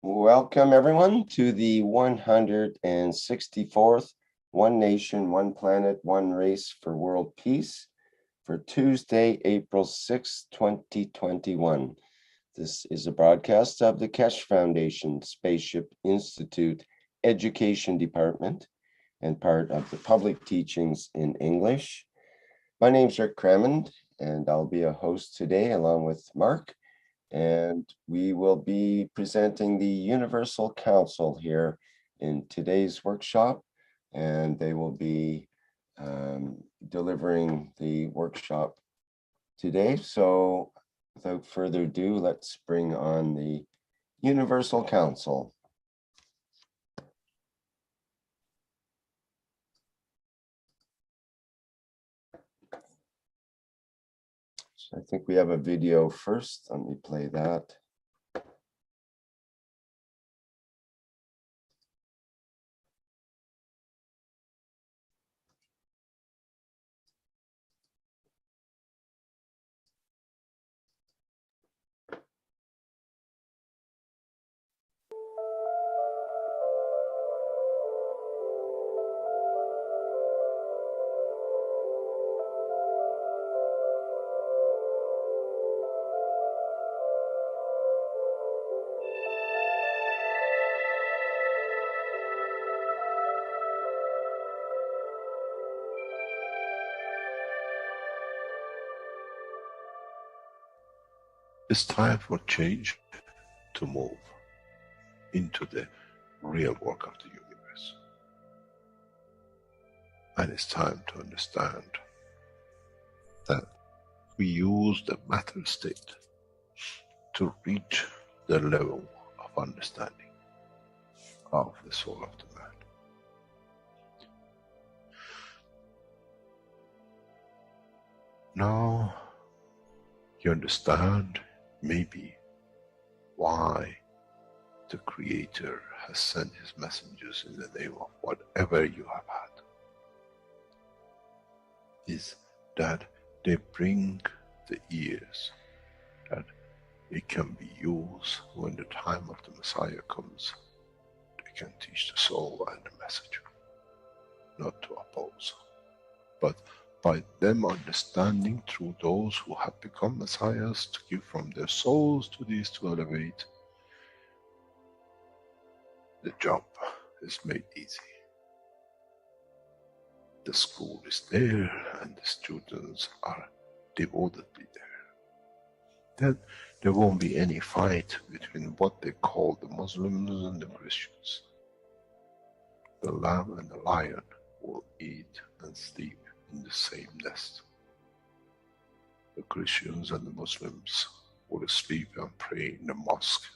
Welcome everyone to the 164th One Nation, One Planet, One Race for World Peace for Tuesday, April 6, 2021. This is a broadcast of the Keshe Foundation Spaceship Institute Education Department and part of the public teachings in English. My name's Rick Crammond and I'll be a host today along with Mark. And we will be presenting the Universal Council here in today's workshop, and they will be delivering the workshop today. So without further ado, let's bring on the Universal Council. So I think we have a video first. Let me play that. It's time for change to move into the real work of the universe. And it's time to understand that we use the matter state to reach the level of understanding of the soul of the man. Now you understand maybe why the Creator has sent his messengers in the name of whatever you have had. Is that they bring the ears, that it can be used when the time of the Messiah comes. They can teach the soul and the message, not to oppose, but by them understanding through those who have become messiahs to give from their souls to these to elevate, the job is made easy. The school is there and the students are devotedly there. Then there won't be any fight between what they call the Muslims and the Christians. The lamb and the lion will eat and sleep in the same nest. The Christians and the Muslims will sleep and pray in the mosque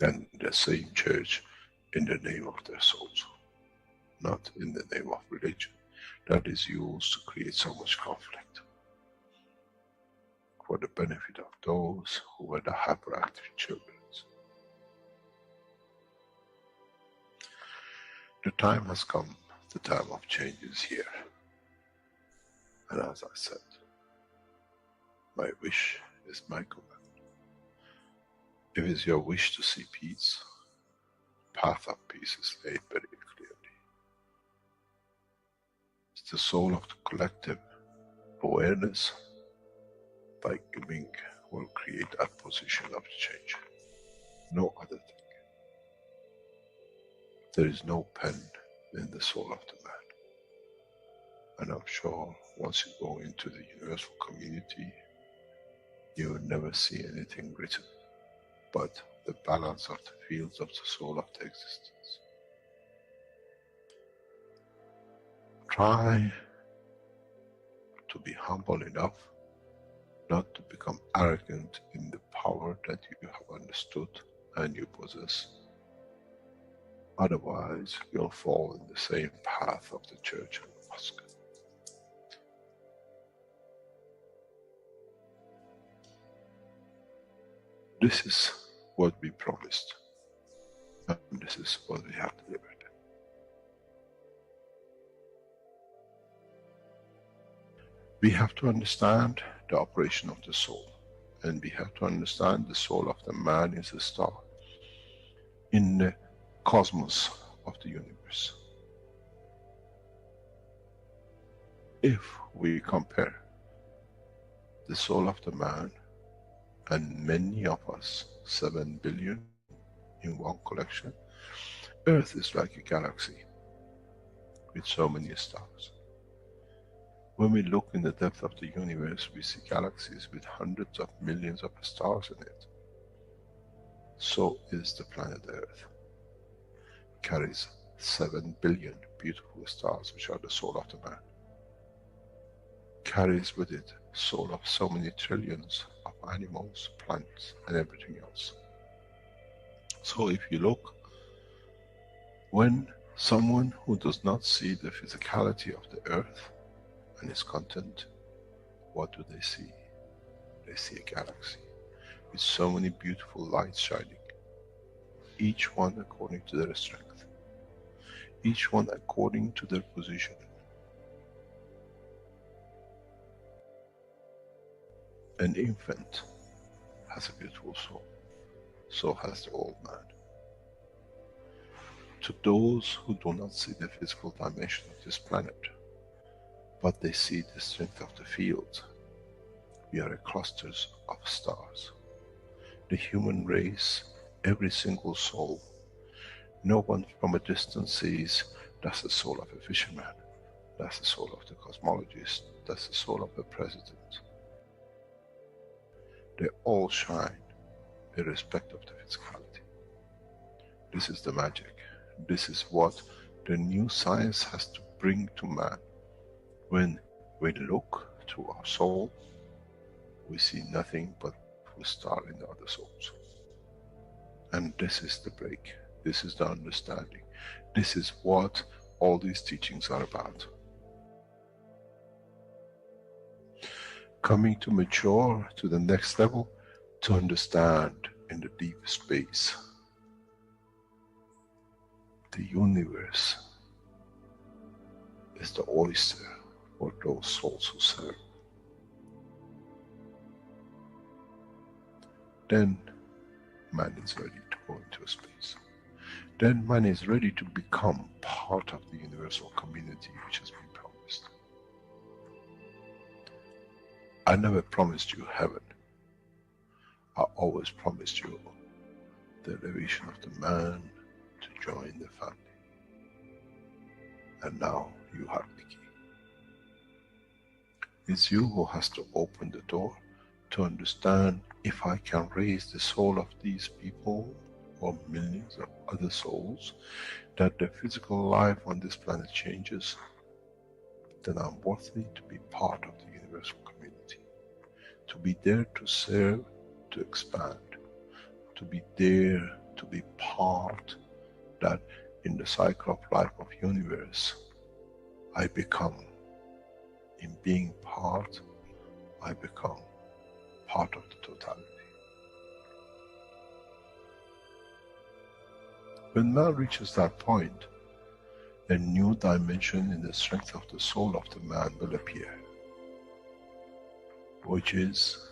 and in the same church in the name of their souls, not in the name of religion that is used to create so much conflict for the benefit of those who were the hyperactive children. The time has come, the time of change is here. And as I said, my wish is my command. If it's your wish to see peace, the path of peace is laid very clearly. It's the soul of the collective awareness by giving will create that position of change. No other thing. There is no pen in the soul of the man. And I'm sure once you go into the universal community, you will never see anything written, but the balance of the fields of the soul of the existence. Try to be humble enough not to become arrogant in the power that you have understood and you possess. Otherwise, you'll fall in the same path of the church and the mosque. This is what we promised, and this is what we have delivered. We have to understand the operation of the soul, and we have to understand the soul of the man is a star. in the cosmos of the universe. If we compare the soul of the man and many of us, 7 billion in one collection, Earth is like a galaxy with so many stars. When we look in the depth of the universe, we see galaxies with hundreds of millions of stars in it. So is the planet Earth. It carries 7 billion beautiful stars, which are the soul of the man. Carries with it soul of so many trillions of animals, plants, and everything else. So if you look, when someone who does not see the physicality of the earth and its content, what do they see? They see a galaxy with so many beautiful lights shining, each one according to their strength, each one according to their position. An infant has a beautiful soul, so has the old man. To those who do not see the physical dimension of this planet, but they see the strength of the field, we are clusters of stars. The human race, every single soul, no one from a distance sees that's the soul of a fisherman, that's the soul of the cosmologist, that's the soul of the president. They all shine irrespective of the physicality. This is the magic. This is what the new science has to bring to man. When we look to our soul, we see nothing but a star in the other souls. And this is the break. This is the understanding. This is what all these teachings are about. Coming to mature to the next level, to understand in the deep space, the universe is the oyster for those souls who serve. Then man is ready to go into space. Then man is ready to become part of the universal community which has been promised. I never promised you heaven. I always promised you the elevation of the man to join the family. And now you have the key. It's you who has to open the door to understand, if I can raise the soul of these people or millions of other souls, that the physical life on this planet changes, then I'm worthy to be part of the universal community. To be there to serve, to expand, to be there to be part, that in the cycle of life of universe, I become, in being part, I become part of the totality. When man reaches that point, a new dimension in the strength of the soul of the man will appear, which is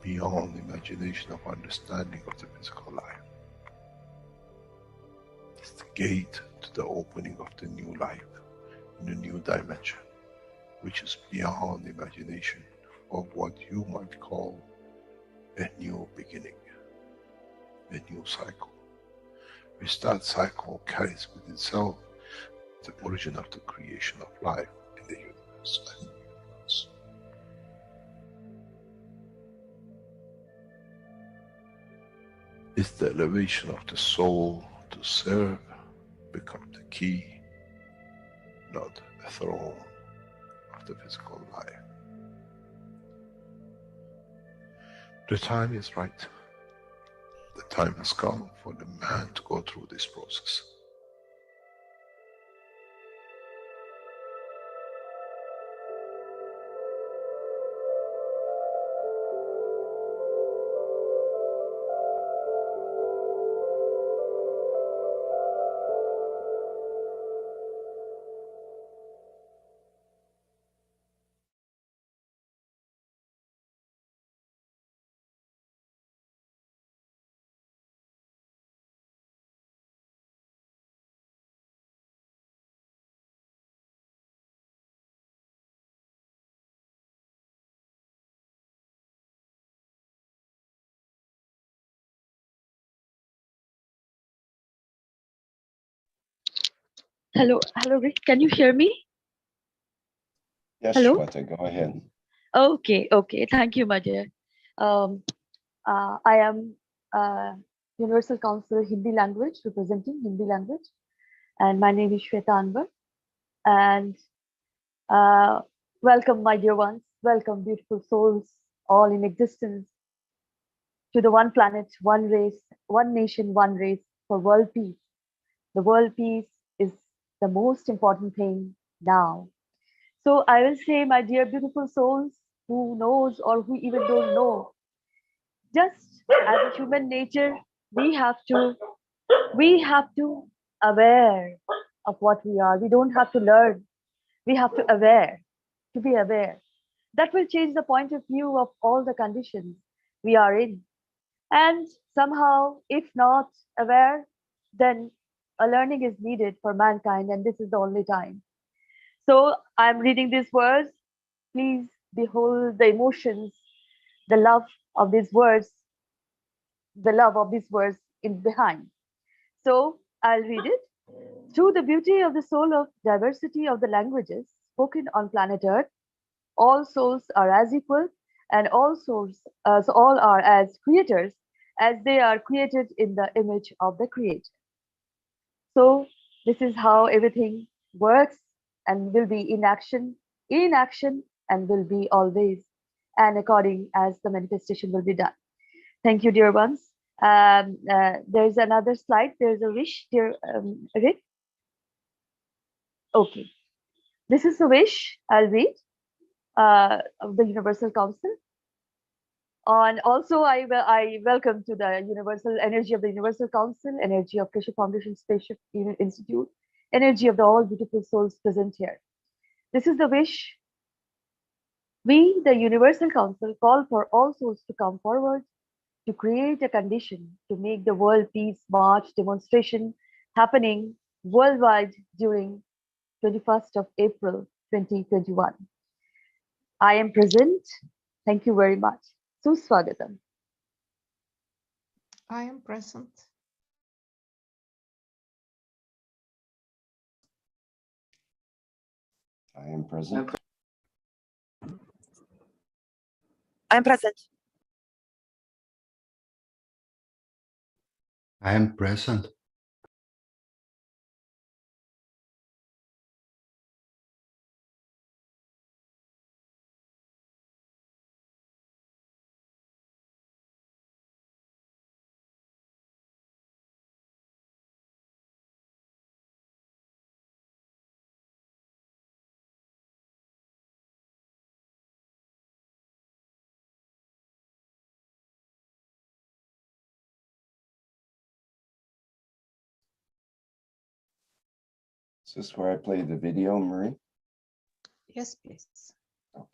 beyond imagination of understanding of the physical life. It's the gate to the opening of the new life, in a new dimension, which is beyond imagination of what you might call a new beginning, a new cycle, which that cycle carries with itself the origin of the creation of life in the universe and the universe. It's the elevation of the soul to serve become the key, not a throne of the physical life. The time is right. The time has come for the man to go through this process. Hello, Rick. Can you hear me? Yes, Hello? Shweta, go ahead. Okay. Thank you, my dear. Um, I am Universal Council Hindi language, representing Hindi language, and my name is Shweta Anwar. And welcome, my dear ones. Welcome, beautiful souls, all in existence, to the one planet, one race, one nation, one race for world peace. The world peace is the most important thing now. So I will say, my dear beautiful souls, who knows or who even don't know, just as a human nature, we have to aware of what we are. We don't have to learn. We have to be aware. That will change the point of view of all the conditions we are in. And somehow, if not aware, then a learning is needed for mankind, and this is the only time. So I'm reading these words. Please behold the emotions, the love of these words, in behind. So I'll read it. Through the beauty of the soul of diversity of the languages spoken on planet Earth, all souls are as equal, and all are as creators, as they are created in the image of the Creator. So this is how everything works and will be in action, and will be always, and according as the manifestation will be done. Thank you, dear ones. There's another slide. There's a wish, dear Rick. Okay, this is a wish. I'll read of the Universal Council. And also, I welcome to the universal energy of the Universal Council, energy of Keshe Foundation, Spaceship Institute, energy of the all beautiful souls present here. This is the wish. We, the Universal Council, call for all souls to come forward to create a condition to make the World Peace March demonstration happening worldwide during 21st of April 2021. I am present. Thank you very much. Suswagatam. I am present. I am present. I'm present. I am present. Is this where I play the video, Marie? Yes, please. Okay.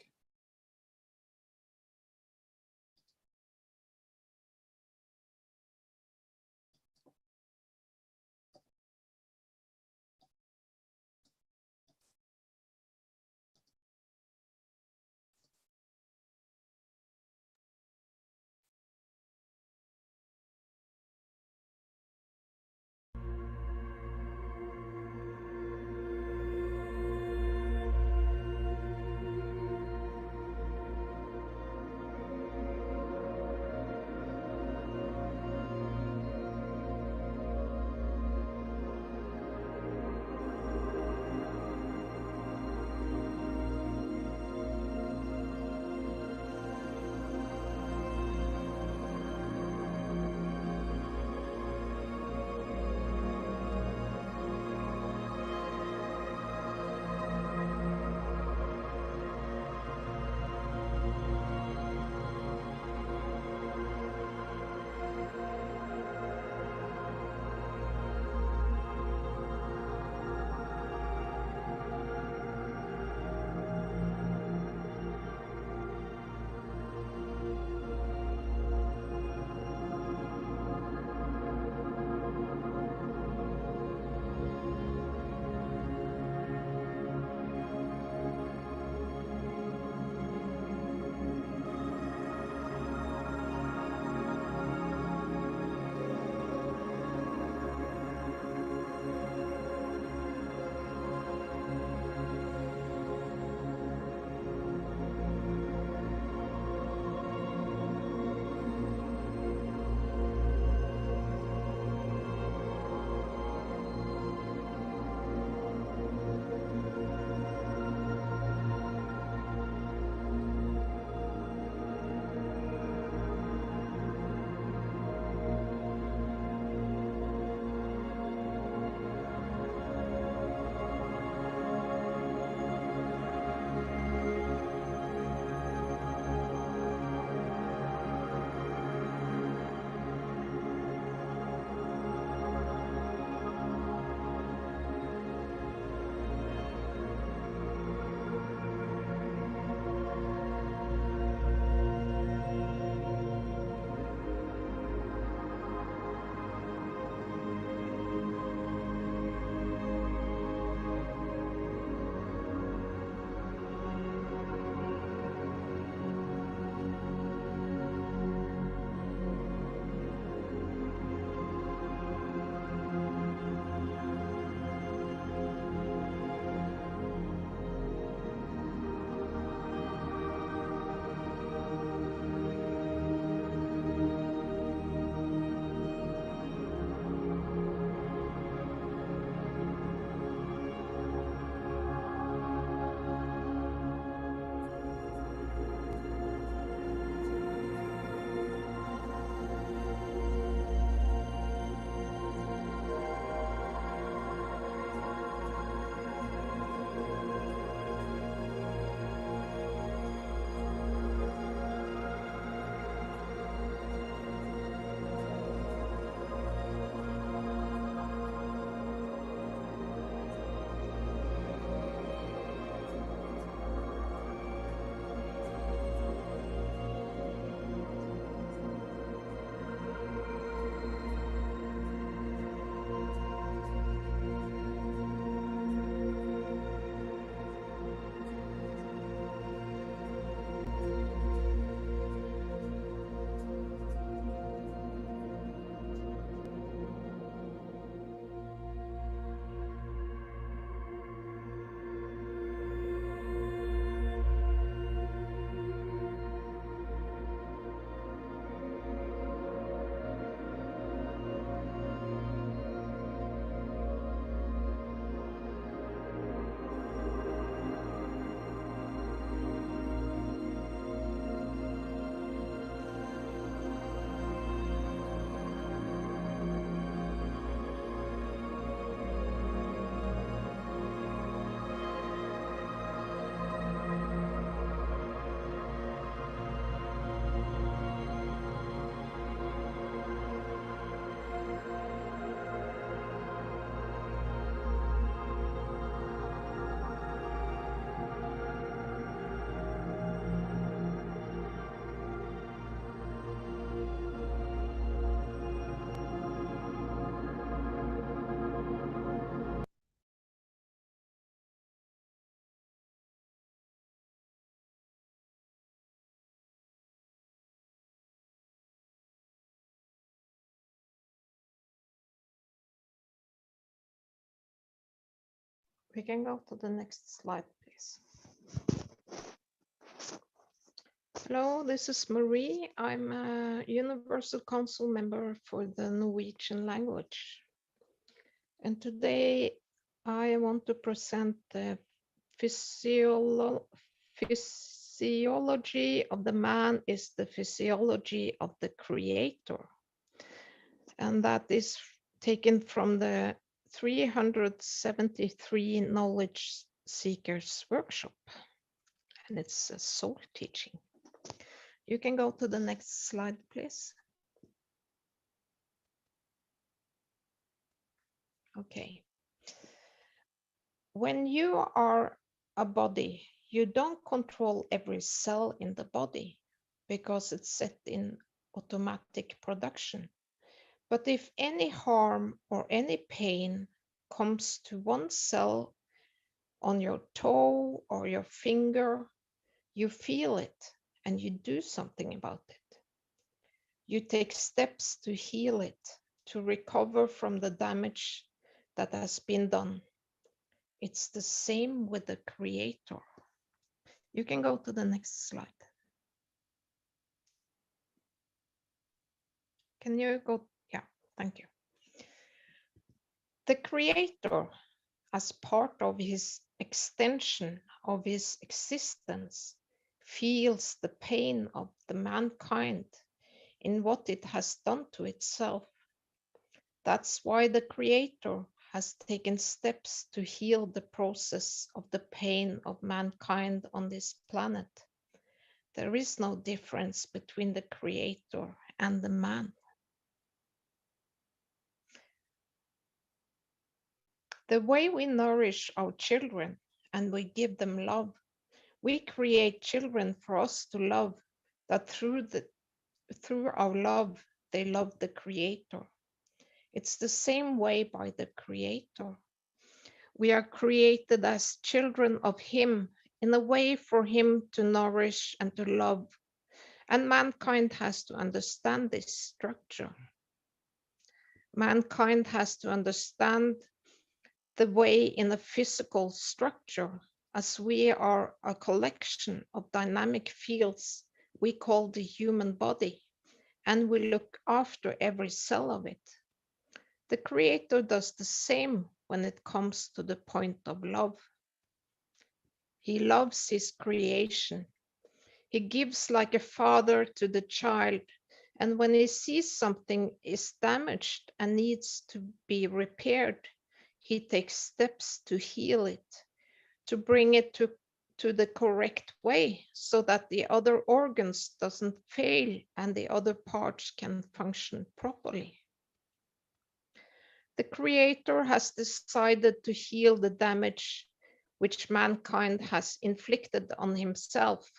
We can go to the next slide, please. Hello, this is Marie. I'm a Universal Council member for the Norwegian language. And today I want to present the physiology of the man is the physiology of the creator. And that is taken from the 373 Knowledge Seekers Workshop. And it's a soul teaching. You can go to the next slide, please. Okay. When you are a body, you don't control every cell in the body because it's set in automatic production. But if any harm or any pain comes to one cell on your toe or your finger, you feel it and you do something about it. You take steps to heal it, to recover from the damage that has been done. It's the same with the creator. You can go to the next slide. Can you go? Yeah, thank you. The creator, as part of his extension of his existence, feels the pain of the mankind in what it has done to itself. That's why the creator has taken steps to heal the process of the pain of mankind on this planet. There is no difference between the creator and the man. The way we nourish our children and we give them love, we create children for us to love, that through our love, they love the creator. It's the same way by the creator. We are created as children of him in a way for him to nourish and to love. And mankind has to understand this structure. Mankind has to understand the way in a physical structure, as we are a collection of dynamic fields we call the human body, and we look after every cell of it. The creator does the same when it comes to the point of love. He loves his creation. He gives like a father to the child, and when he sees something is damaged and needs to be repaired, he takes steps to heal it, to bring it to the correct way so that the other organs doesn't fail and the other parts can function properly. The creator has decided to heal the damage which mankind has inflicted on himself,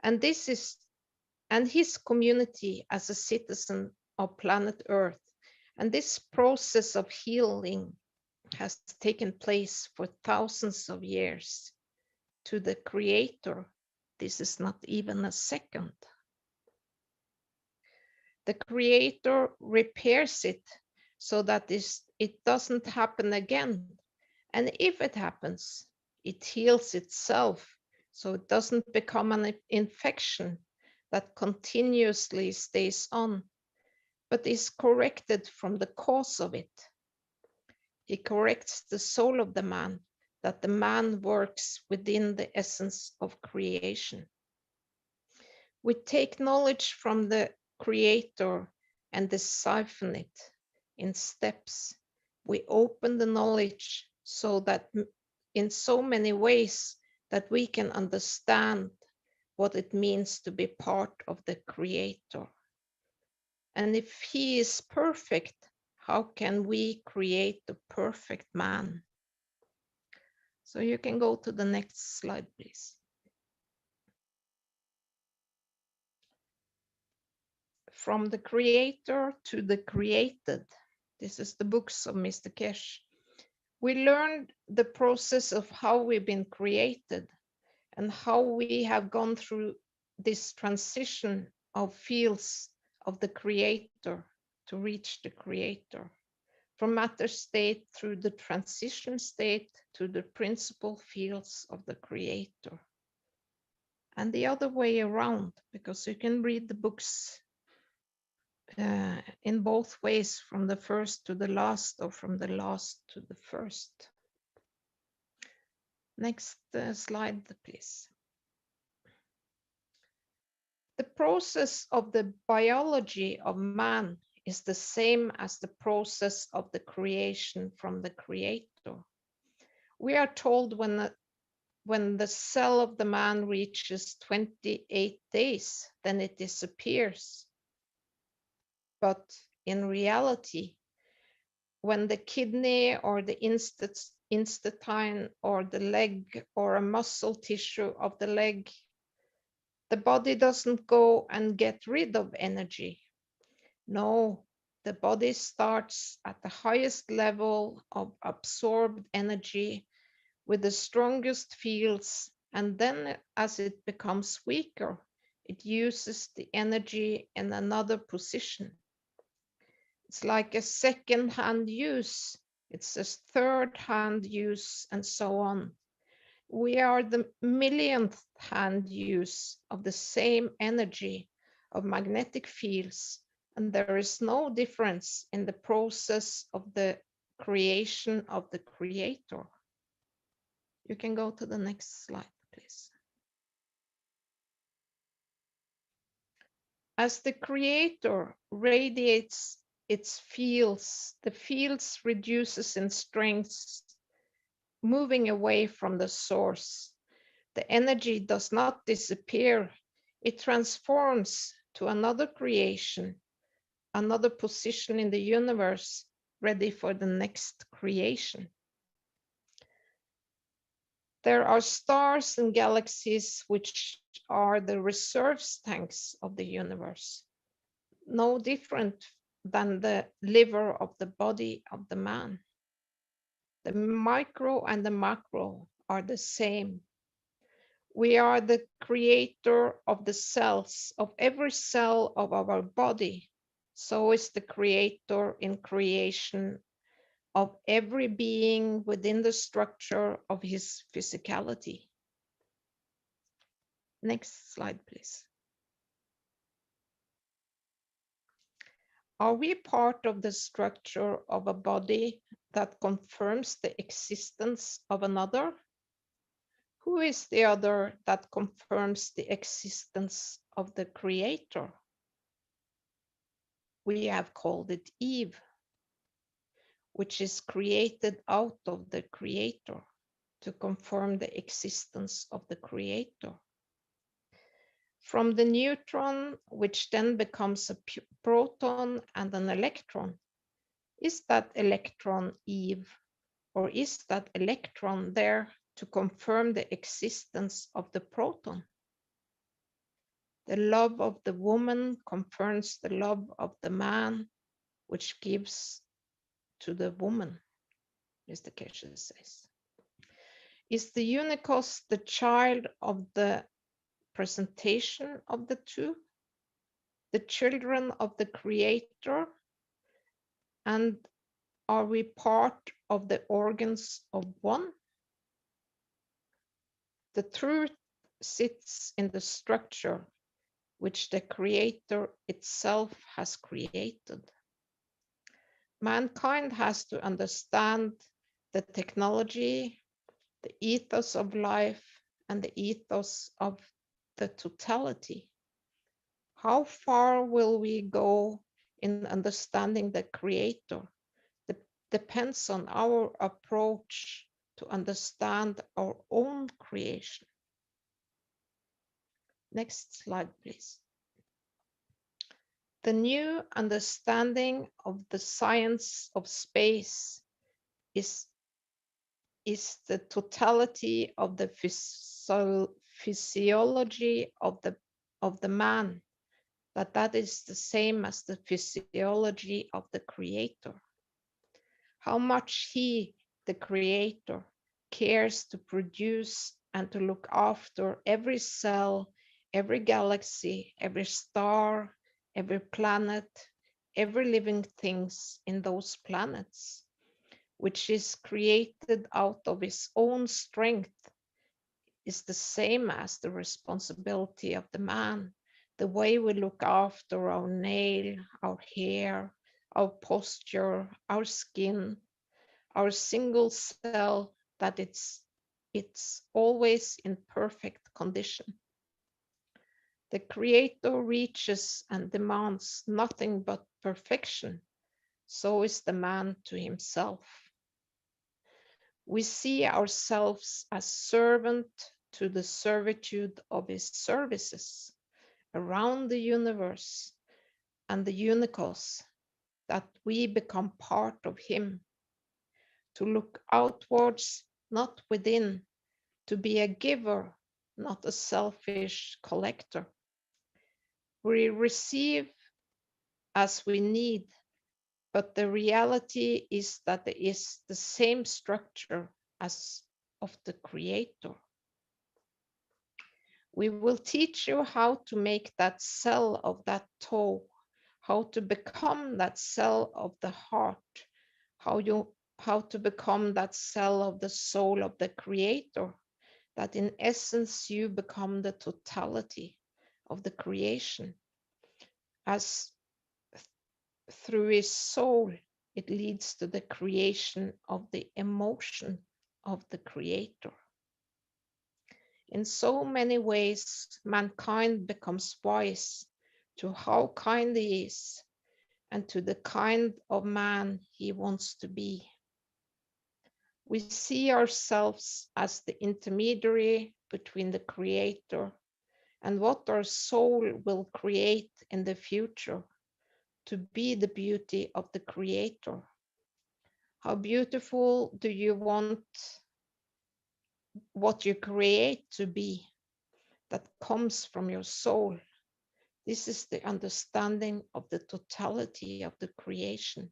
and his community as a citizen of planet Earth. And this process of healing has taken place for thousands of years. To the creator, this is not even a second. The creator repairs it so that it doesn't happen again. And if it happens, it heals itself so it doesn't become an infection that continuously stays on, but is corrected from the cause of it. He corrects the soul of the man, that the man works within the essence of creation. We take knowledge from the creator and siphon it in steps. We open the knowledge so that in so many ways that we can understand what it means to be part of the creator. And if he is perfect, how can we create the perfect man? So you can go to the next slide, please. From the creator to the created. This is the books of Mr. Keshe. We learned the process of how we've been created and how we have gone through this transition of fields of the creator to reach the creator. from matter state through the transition state to the principal fields of the creator. And the other way around, because you can read the books in both ways, from the first to the last, or from the last to the first. Next slide, please. The process of the biology of man is the same as the process of the creation from the creator. We are told when the cell of the man reaches 28 days, then it disappears. But in reality, when the kidney or the intestine or the leg or a muscle tissue of the leg, the body doesn't go and get rid of energy. No, the body starts at the highest level of absorbed energy with the strongest fields, and then as it becomes weaker, it uses the energy in another position. It's like a second-hand use, it's a third-hand use, and so on. We are the millionth hand use of the same energy of magnetic fields, and there is no difference in the process of the creation of the creator. You can go to the next slide, please. As the creator radiates its fields, the fields reduces in strength, moving away from the source. The energy does not disappear. It transforms to another creation, another position in the universe, ready for the next creation. There are stars and galaxies which are the reserve tanks of the universe, no different than the liver of the body of the man. The micro and the macro are the same. We are the creator of the cells, of every cell of our body. So is the creator in creation of every being within the structure of his physicality. Next slide, please. Are we part of the structure of a body that confirms the existence of another? Who is the other that confirms the existence of the creator? We have called it Eve, which is created out of the creator to confirm the existence of the creator. From the neutron, which then becomes a proton and an electron, is that electron Eve, or is that electron there to confirm the existence of the proton? The love of the woman confirms the love of the man, which gives to the woman, Mr. Keshe says. Is the unicos the child of the presentation of the two, the children of the creator, and are we part of the organs of one? The truth sits in the structure which the creator itself has created. Mankind has to understand the technology, the ethos of life, and the ethos of the totality. How far will we go in understanding the creator? Depends on our approach to understand our own creation. Next slide, please. The new understanding of the science of space is the totality of the physiology of the man, that is the same as the physiology of the creator. How much he, the creator, cares to produce and to look after every cell, every galaxy, every star, every planet, every living things in those planets, which is created out of his own strength, is the same as the responsibility of the man. The way we look after our nail, our hair, our posture, our skin, our single cell, that it's always in perfect condition. The Creator reaches and demands nothing but perfection. So is the man to himself. We see ourselves as servant to the servitude of his services around the universe and the unicos, that we become part of him, to look outwards, not within, to be a giver, not a selfish collector. We receive as we need, but the reality is that there is the same structure as of the Creator. We will teach you how to make that cell of that toe, how to become that cell of the heart, how to become that cell of the soul of the Creator, that in essence you become the totality of the creation. As through his soul, it leads to the creation of the emotion of the Creator. In so many ways, mankind becomes wise to how kind he is and to the kind of man he wants to be. We see ourselves as the intermediary between the Creator and what our soul will create in the future, to be the beauty of the Creator. How beautiful do you want what you create to be, that comes from your soul? This is the understanding of the totality of the creation.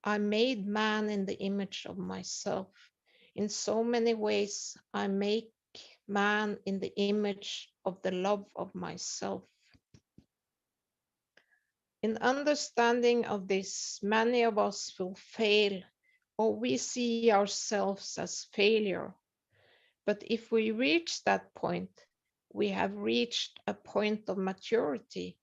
I made man in the image of myself. In so many ways, I make man in the image of the love of myself. In understanding of this, many of us will fail, or we see ourselves as failure. But if we reach that point, we have reached a point of maturity,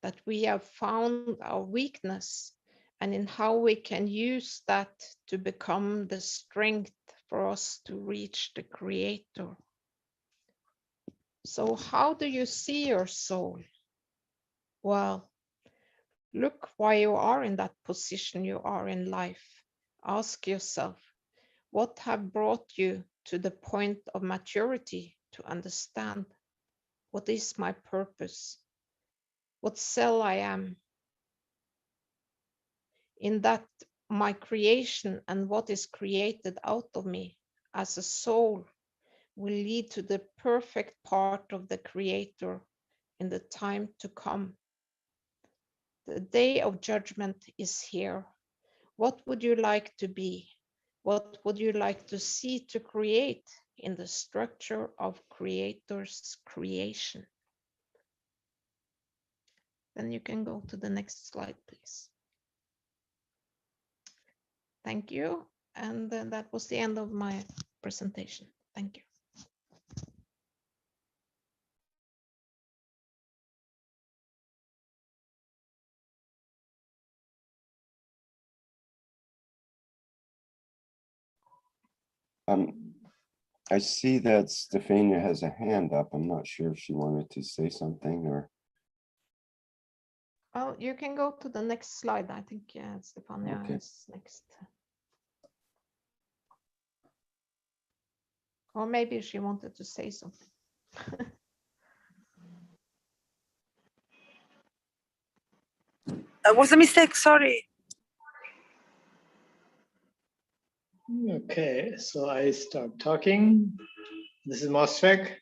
that we have found our weakness, and in how we can use that to become the strength for us to reach the Creator. So how do you see your soul? Well, look why you are in that position you are in life. Ask yourself, what have brought you to the point of maturity to understand what is my purpose, what cell I am, in that my creation and what is created out of me as a soul will lead to the perfect part of the Creator in the time to come. The day of judgment is here. What would you like to be? What would you like to see to create in the structure of Creator's creation? Then you can go to the next slide, please. Thank you. And that was the end of my presentation. Thank you. I see that Stefania has a hand up. I'm not sure if she wanted to say something or. Oh, you can go to the next slide. I think Stefania Okay. is next. Or maybe she wanted to say something. That was a mistake, sorry. Okay, so I start talking. This is Mosfeq.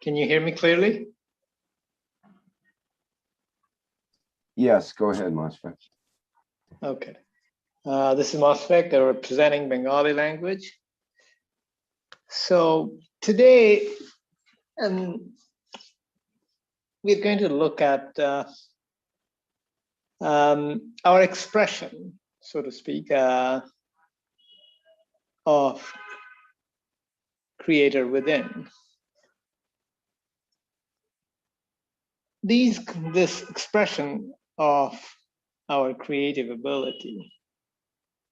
Can you hear me clearly? Yes, go ahead, Mosfeq. Okay. This is Mosfeq, representing Bengali language. So today, we're going to look at our expression, so to speak, of creator within. This expression of our creative ability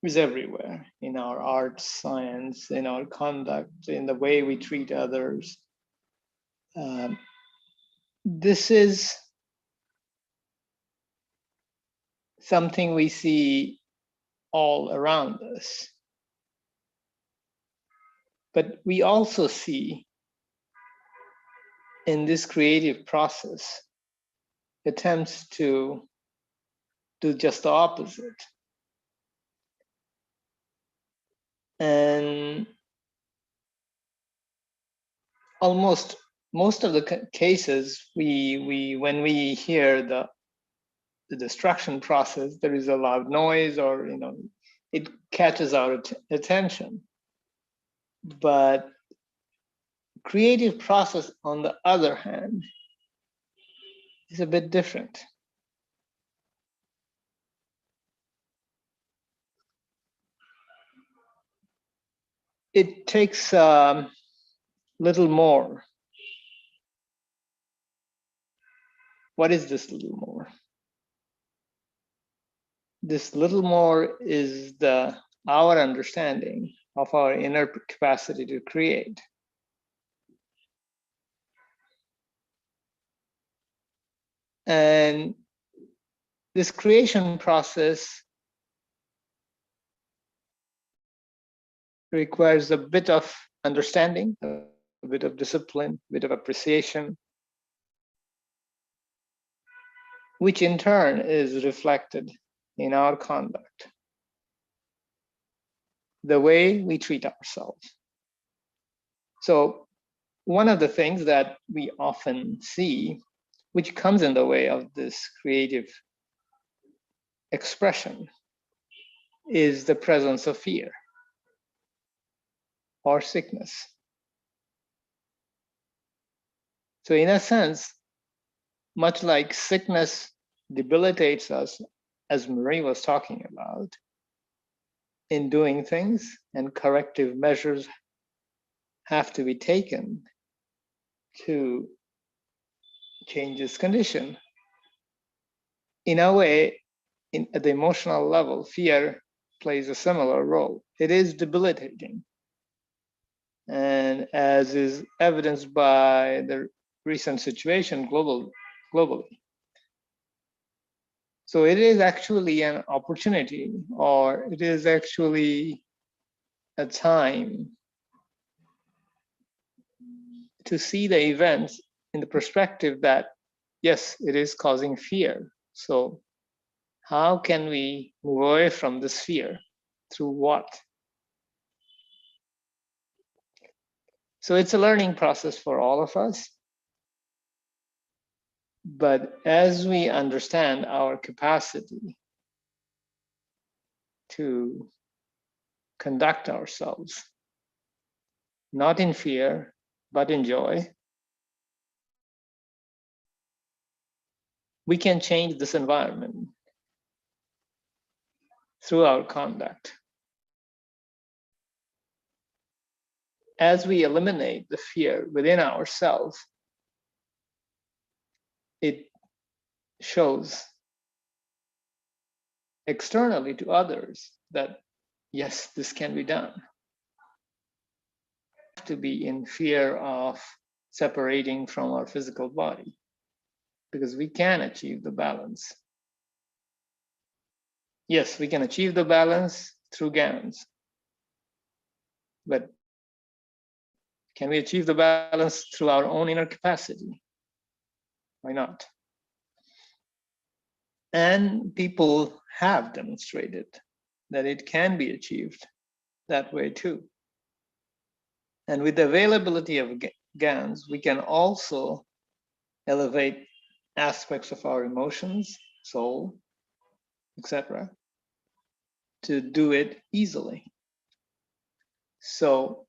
is everywhere, in our art, science, in our conduct, in the way we treat others. This is something we see all around us. But we also see in this creative process attempts to do just the opposite. And almost most of the cases, when we hear the destruction process, there is a loud noise, or it catches our attention. But creative process, on the other hand, is a bit different. It takes little more. What is this little more? This little more is our understanding of our inner capacity to create. And this creation process requires a bit of understanding, a bit of discipline, a bit of appreciation, which in turn is reflected in our conduct, the way we treat ourselves. So one of the things that we often see, which comes in the way of this creative expression, is the presence of fear or sickness. So in a sense, much like sickness debilitates us, as Marie was talking about, in doing things, and corrective measures have to be taken to change this condition. In a way, at the emotional level, fear plays a similar role. It is debilitating. And as is evidenced by the recent situation globally. So it is actually an opportunity, or it is actually a time to see the events in the perspective that, yes, it is causing fear. So how can we move away from this fear? Through what? So it's a learning process for all of us. But as we understand our capacity to conduct ourselves, not in fear, but in joy, we can change this environment through our conduct. As we eliminate the fear within ourselves, it shows externally to others that, yes, this can be done. To be in fear of separating from our physical body, because we can achieve the balance. Yes, we can achieve the balance through GANs, but can we achieve the balance through our own inner capacity? Why not? And people have demonstrated that it can be achieved that way too. And with the availability of GANs, we can also elevate aspects of our emotions, soul, etc., to do it easily. So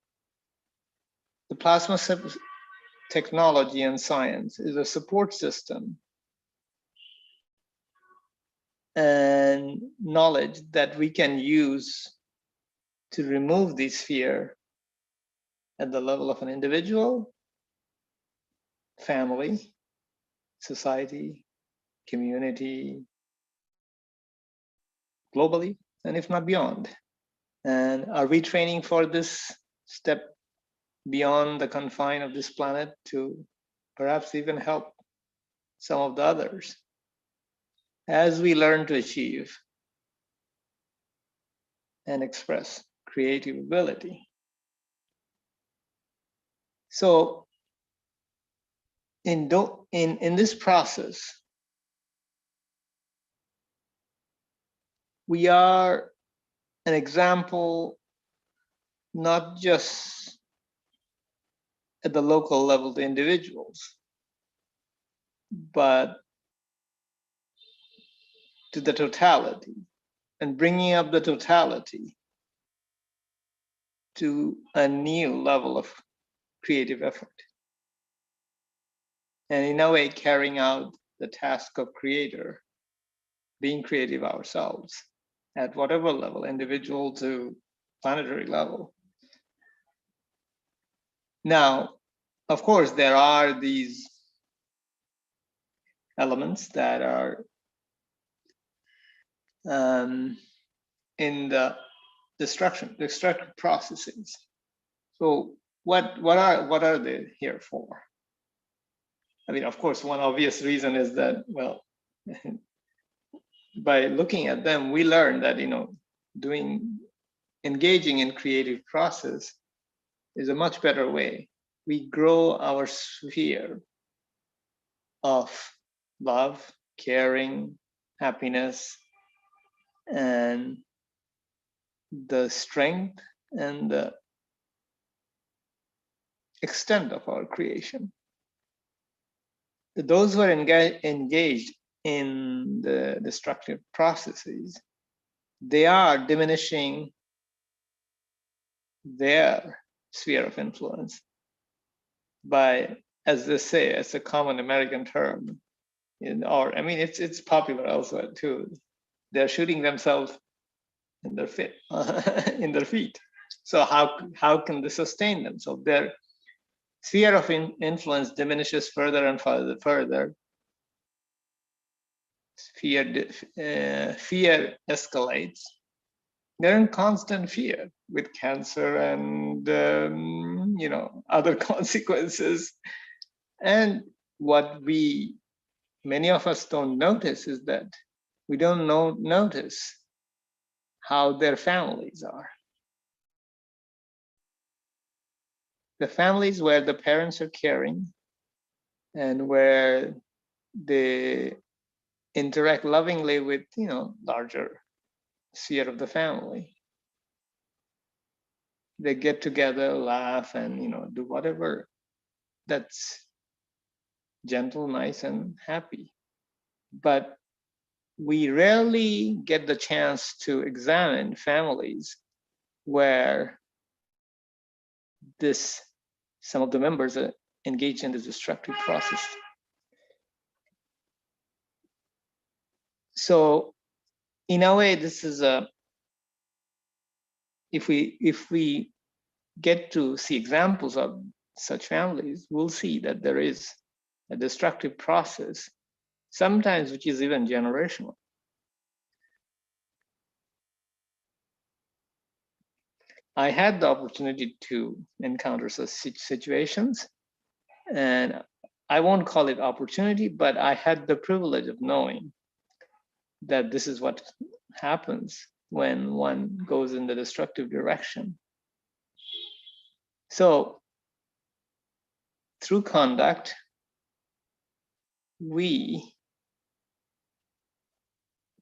the plasma technology and science is a support system and knowledge that we can use to remove this fear at the level of an individual, family, society, community, globally, and if not beyond. And are we training for this step beyond the confine of this planet to perhaps even help some of the others as we learn to achieve and express creative ability? So in this process, we are an example, not just at the local level, the individuals, but to the totality, and bringing up the totality to a new level of creative effort. And in a way, carrying out the task of creator, being creative ourselves at whatever level, individual to planetary level. Now, of course, there are these elements that are in the destructive processes. So what are they here for? I mean, of course, one obvious reason is that, well, by looking at them, we learn that, engaging in creative process is a much better way. We grow our sphere of love, caring, happiness, and the strength and the extent of our creation. Those who are engaged in the destructive processes, they are diminishing their sphere of influence by, as they say, it's a common American term, or I mean, it's popular elsewhere too. They're shooting themselves in their feet. So how can they sustain themselves? Their sphere of influence diminishes further and further. Fear escalates. They're in constant fear with cancer and other consequences. And what many of us don't notice is that we don't notice how their families are. The families where the parents are caring and where they interact lovingly with, larger sphere of the family. They get together, laugh, and, do whatever that's gentle, nice, and happy. But we rarely get the chance to examine families where some of the members are engaged in this destructive process. So in a way, this is if we get to see examples of such families, we'll see that there is a destructive process, sometimes which is even generational. I had the opportunity to encounter such situations, and I won't call it opportunity, but I had the privilege of knowing that this is what happens when one goes in the destructive direction. So through conduct, we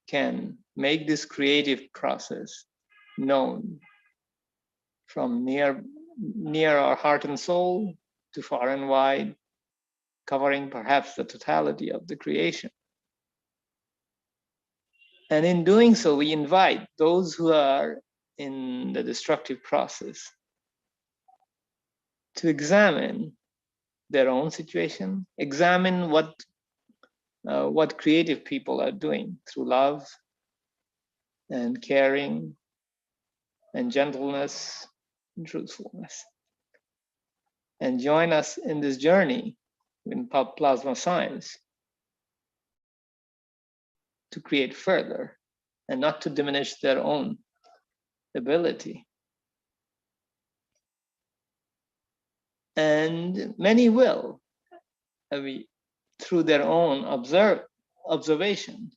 can make this creative process known from near our heart and soul to far and wide, covering perhaps the totality of the creation. And in doing so, we invite those who are in the destructive process to examine their own situation, examine what what creative people are doing through love and caring and gentleness and truthfulness. And join us in this journey in plasma science to create further and not to diminish their own ability. And many will, through their own observation.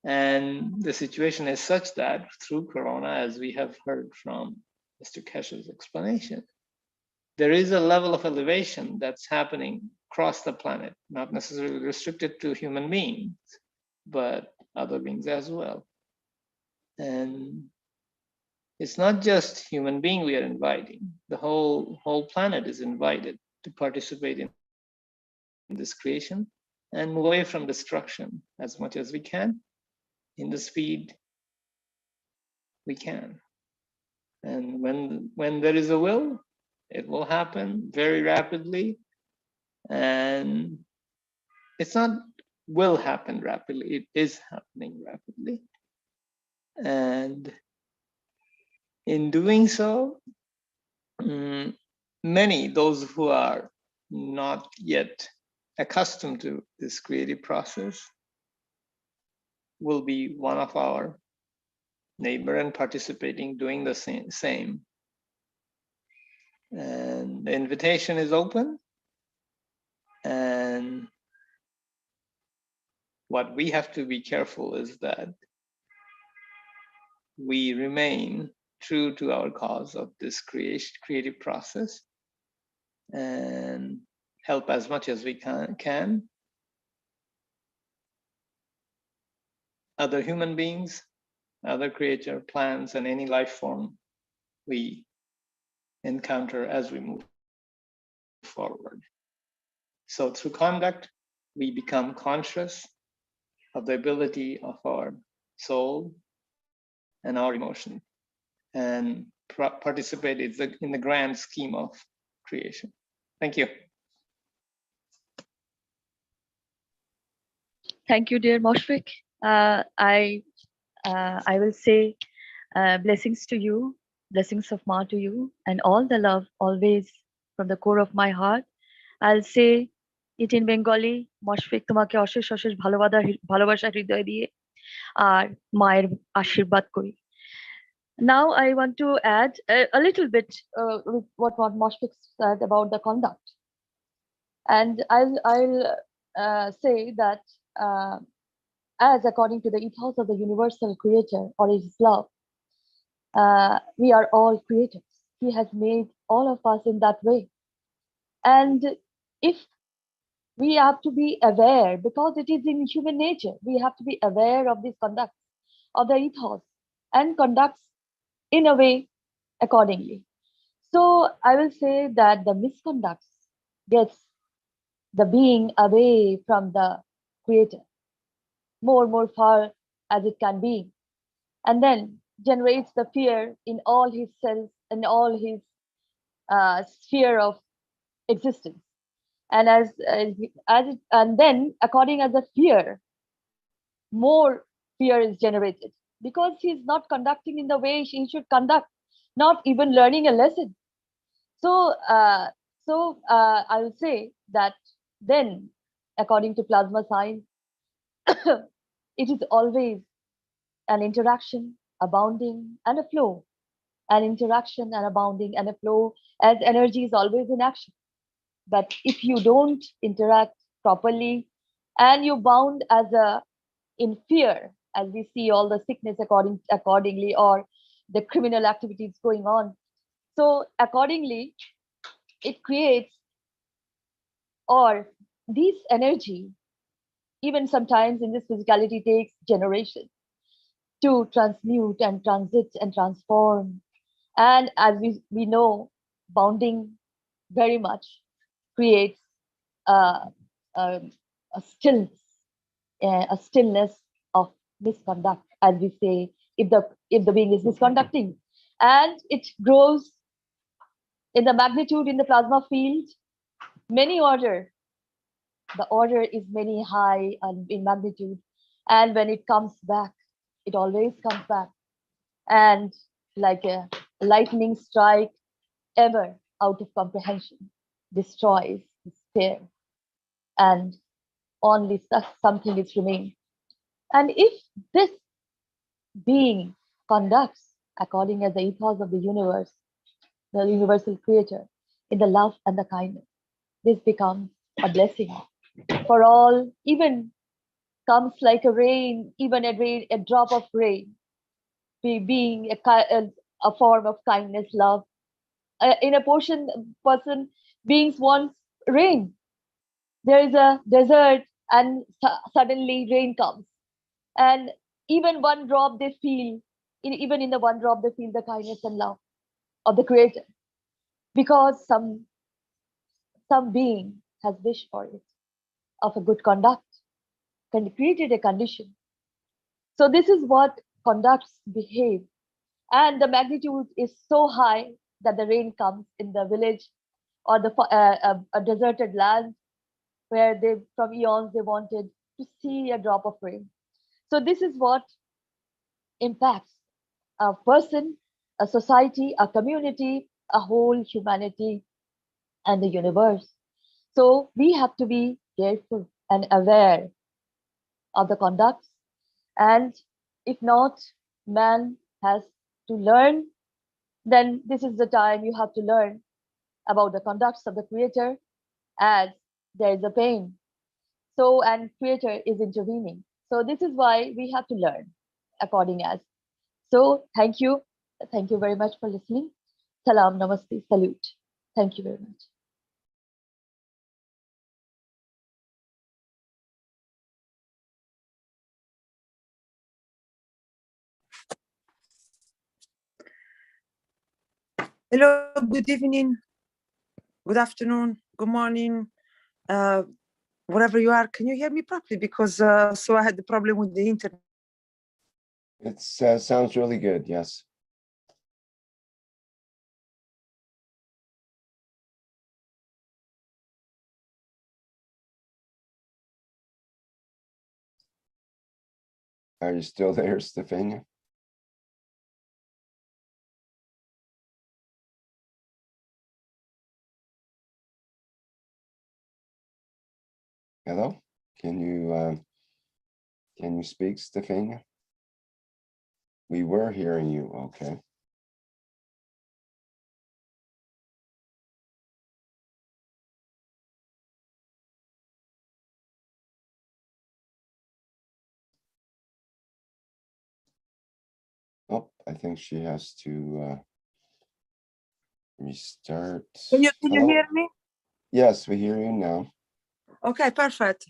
And the situation is such that through Corona, as we have heard from Mr. Keshe's explanation, there is a level of elevation that's happening across the planet, not necessarily restricted to human beings, but other beings as well. And it's not just human being we are inviting. The whole planet is invited to participate in this creation and move away from destruction as much as we can in the speed we can. And when there is a will, it will happen very rapidly. And it's not will happen rapidly, it is happening rapidly. And in doing so, many, those who are not yet accustomed to this creative process, will be one of our neighbor and participating, doing the same. And the invitation is open. And what we have to be careful is that we remain true to our cause of this creative process and help as much as we can other human beings, other creature, plants, and any life form we encounter as we move forward. So through conduct, we become conscious of the ability of our soul and our emotion, and participate in the grand scheme of creation. Thank you. Thank you, dear Moshfik. I will say blessings to you, blessings of Ma to you, and all the love always from the core of my heart. I'll say it in Bengali. Moshfik, তোমাকে অশেষ অশেষ ভালোবাসা হৃদয় দিয়ে আর মায়ের আশীর্বাদ করি. Now I want to add a little bit with what Moshfik said about the conduct, and I'll say that as according to the ethos of the universal creator or his love, we are all creators. He has made all of us in that way, and if we have to be aware, because it is in human nature, we have to be aware of this conduct of the ethos and conducts in a way accordingly. So I will say that the misconduct gets the being away from the creator more far as it can be, and then generates the fear in all his cells and all his sphere of existence. And and then according as the fear, more fear is generated, because he's not conducting in the way he should conduct, not even learning a lesson. So I will say that then, according to plasma science, it is always an interaction, abounding, and a flow. An interaction, and abounding, and a flow, as energy is always in action. But if you don't interact properly and you bound in fear, as we see all the sickness accordingly, or the criminal activities going on, so accordingly it creates, or this energy, even sometimes in this physicality, takes generations to transmute and transit and transform. And as we know, bounding very much creates a stillness of misconduct, as we say, if the being is misconducting, and it grows in the magnitude in the plasma field, many order the order is many high in magnitude. And when it comes back, it always comes back. And like a lightning strike, ever out of comprehension, destroys, despair, and only something is remain. And if this being conducts according as the ethos of the universe, the universal creator, in the love and the kindness, this becomes a blessing for all, even comes like a rain, even a drop of rain, being a form of kindness, love. In a person beings wants rain. There is a desert, and suddenly rain comes, and even one drop they feel. Even in the one drop, they feel the kindness and love of the Creator, because some being has wished for it, of a good conduct, created a condition. So this is what conducts behave, and the magnitude is so high that the rain comes in the village or a deserted land where they from eons they wanted to see a drop of rain. So this is what impacts a person, a society, a community, a whole humanity, and the universe. So we have to be careful and aware of the conducts, and if not, man has to learn. Then this is the time you have to learn about the conducts of the Creator, as there is a pain. So, and Creator is intervening. So this is why we have to learn according as. So thank you. Thank you very much for listening. Salam, namaste, salute. Thank you very much. Hello, good evening, good afternoon, good morning, wherever you are. Can you hear me properly? Because so I had the problem with the internet. It sounds really good, yes. Are you still there, Stefania? Hello? Can you speak, Stefania? We were hearing you, okay. Oh, I think she has to restart. Can you hear me? Yes, we hear you now. Okay, perfect.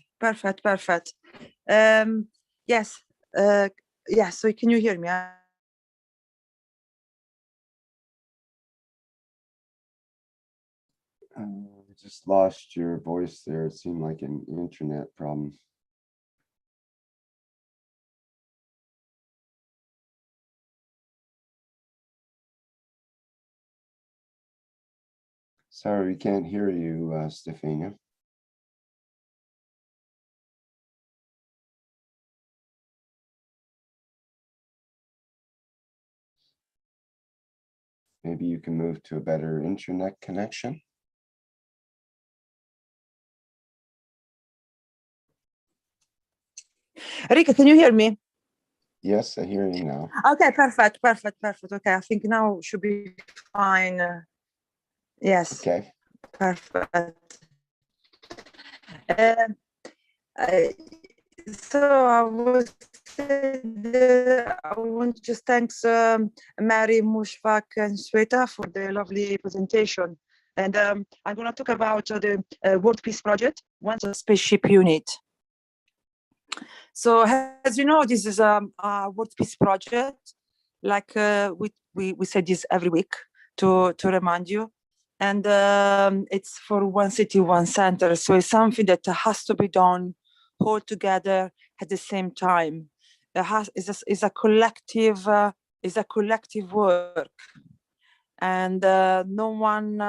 Yes, yes. So can you hear me? We just lost your voice there. It seemed like an internet problem. Sorry, we can't hear you, Stefania. Maybe you can move to a better internet connection. Rika, can you hear me? Yes, I hear you now. Okay, perfect. Okay, I think now should be fine. Yes. Okay. Perfect. So I want to just thanks Mary, Mushfaq, and Sweta for the lovely presentation. And I'm going to talk about the World Peace Project, once a Spaceship unit. So as you know, this is a World Peace Project. Like we say this every week to remind you. And it's for one city, one center. So it's something that has to be done all together at the same time. Is a collective work, and no one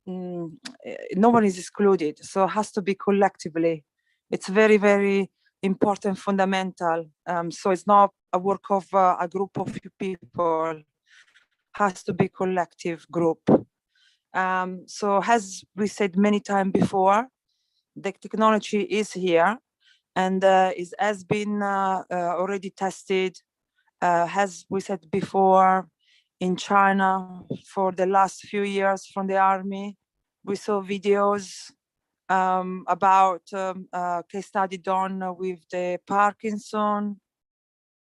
no one is excluded. So it has to be collectively. It's very, very important, fundamental. So it's not a work of a group of few people. Has to be collective group. So as we said many times before, the technology is here and has been already tested, as we said before, in China for the last few years from the army. We saw videos about case study done with the Parkinson.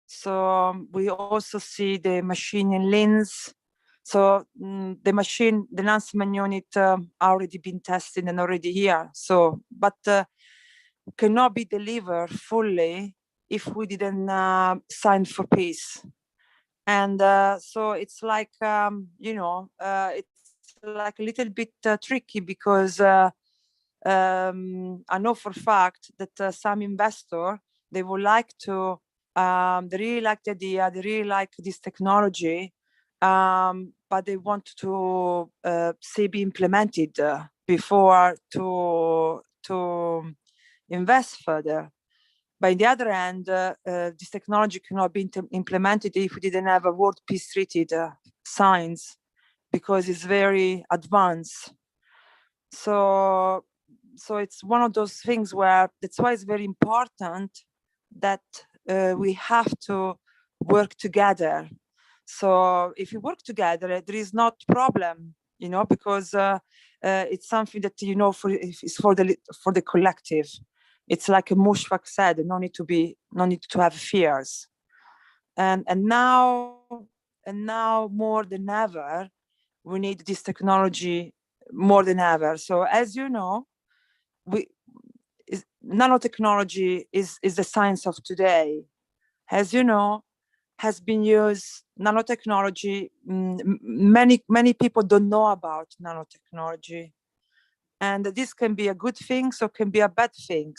So we also see the machine in Linz. So the machine, the Nancyman unit already been tested and already here. So, but cannot be delivered fully if we didn't sign for peace. And so it's like, it's like a little bit tricky because I know for a fact that some investor, they would like to, they really like the idea, they really like this technology, but they want to see be implemented before to invest further. By the other hand, this technology cannot be implemented if we didn't have a World Peace Treaty signs, because it's very advanced. So it's one of those things where that's why it's very important that we have to work together. So if you work together, there is not problem, because it's something that it's for the collective. It's like Mushfaq said, no need to have fears. And now more than ever, we need this technology more than ever. So as you know, nanotechnology is the science of today. As you know, has been used nanotechnology. Many people don't know about nanotechnology. And this can be a good thing, so can be a bad thing.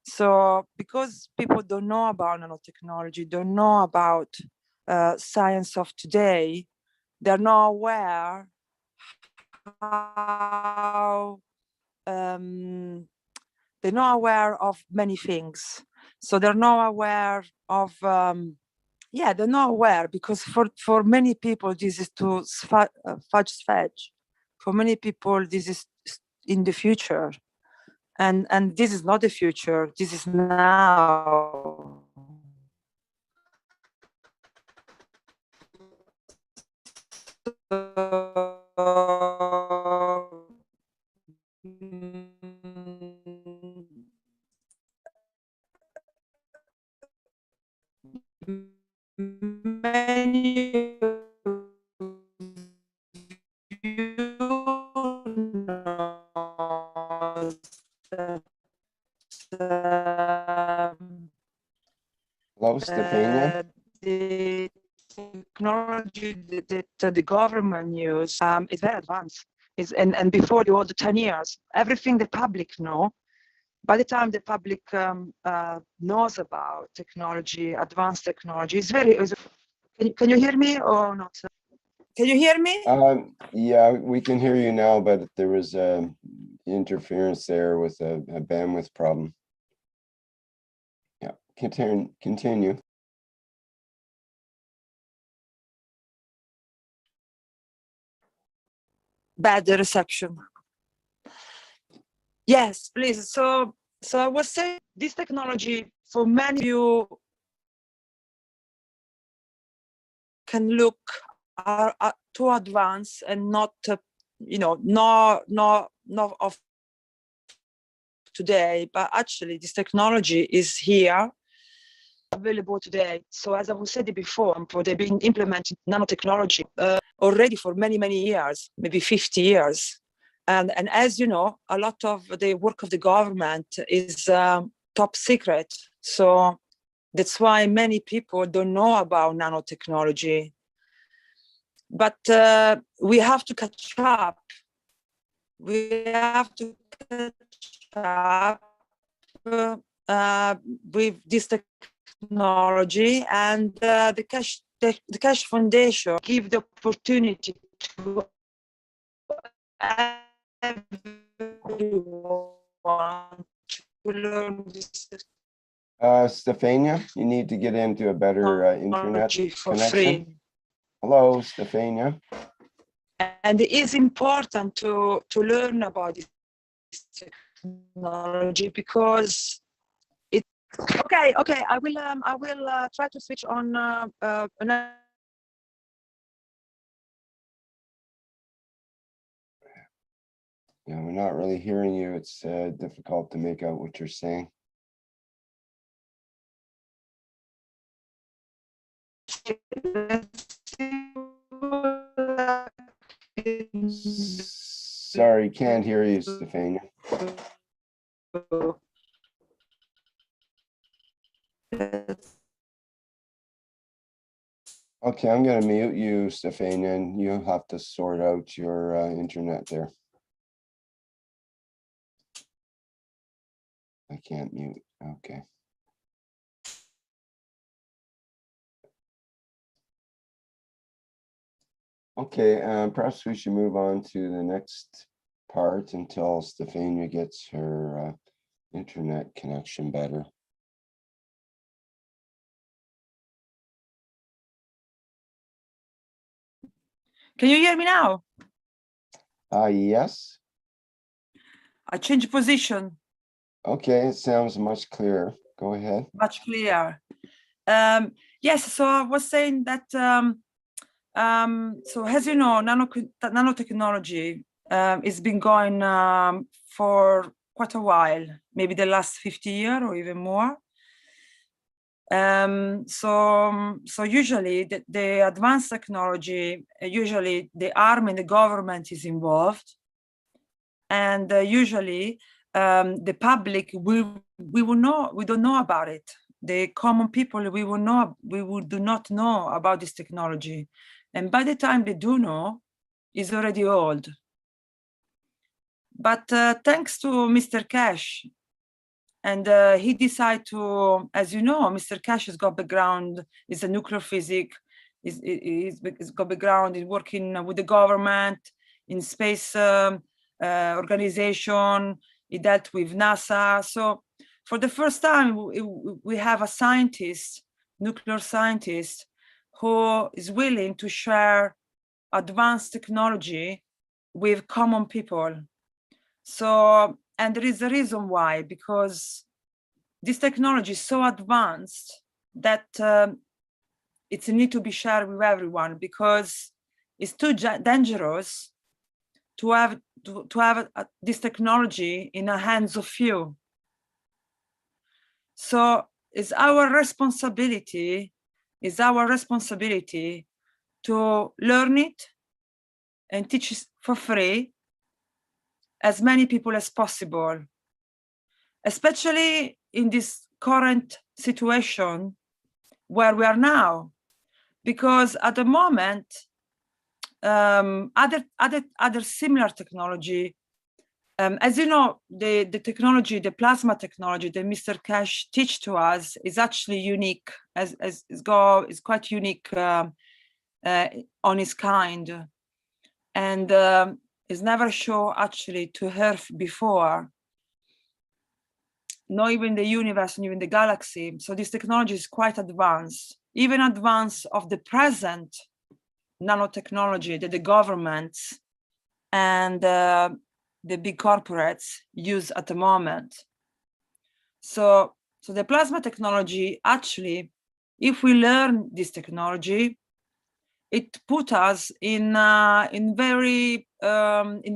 So because people don't know about nanotechnology, don't know about science of today, they're not aware how they're not aware of many things. So they're not aware of they're not aware, because for many people this is to fudge. For many people this is in the future, and this is not the future, this is now. Many Hello, Stefania. The technology that the government use is very advanced. And before all the 10 years, everything the public know, by the time the public knows about technology, advanced technology, can you hear me or not? Can you hear me? Yeah, we can hear you now, but there was interference there with a bandwidth problem. Yeah, continue. Bad reception. Yes, please. So I was saying this technology, for many of you, can look too advanced and not of today, but actually this technology is here, available today. So as I was saying before, they've been implementing nanotechnology already for many years, maybe 50 years. And as you know, a lot of the work of the government is top secret. So that's why many people don't know about nanotechnology. But we have to catch up. We have to catch up with this technology, and the Keshe Foundation give the opportunity to everyone to learn this Stefania, you need to get into a better internet technology for connection. free. Hello, Stefania. And it is important to learn about this technology because it. Okay. I will try to switch on another. Yeah, we're not really hearing you. It's difficult to make out what you're saying. Sorry, can't hear you, Stefania. Okay, I'm going to mute you, Stefania, and you'll have to sort out your internet there. I can't mute. Okay. Okay, perhaps we should move on to the next part until Stefania gets her internet connection better. Can you hear me now? Yes. I changed position. Okay, it sounds much clearer. Go ahead. Much clearer. Yes, so I was saying that, so as you know, nanotechnology has been going for quite a while, maybe the last 50 years or even more. So usually the advanced technology, usually the army and the government is involved. And usually the public, we don't know about it. The common people, we do not know about this technology. And by the time they do know, it's already old. But thanks to Mr. Keshe, and he decided to, as you know, Mr. Keshe has got background, is a nuclear physics, he's got background in working with the government, in space organization, he dealt with NASA. So for the first time, we have a scientist, nuclear scientist, who is willing to share advanced technology with common people. So, and there is a reason why, because this technology is so advanced that it needs to be shared with everyone, because it's too dangerous to have this technology in the hands of few. So it's our responsibility to learn it and teach it for free as many people as possible, especially in this current situation where we are now, because at the moment, other similar technology, as you know, the technology, the plasma technology that Mr. Keshe teach to us is actually unique, is quite unique on its kind, and is never shown actually to Earth before, not even the universe, and even the galaxy. So this technology is quite advanced, even advanced of the present nanotechnology that the governments and the big corporates use at the moment. So the plasma technology, actually, if we learn this technology, it put us in the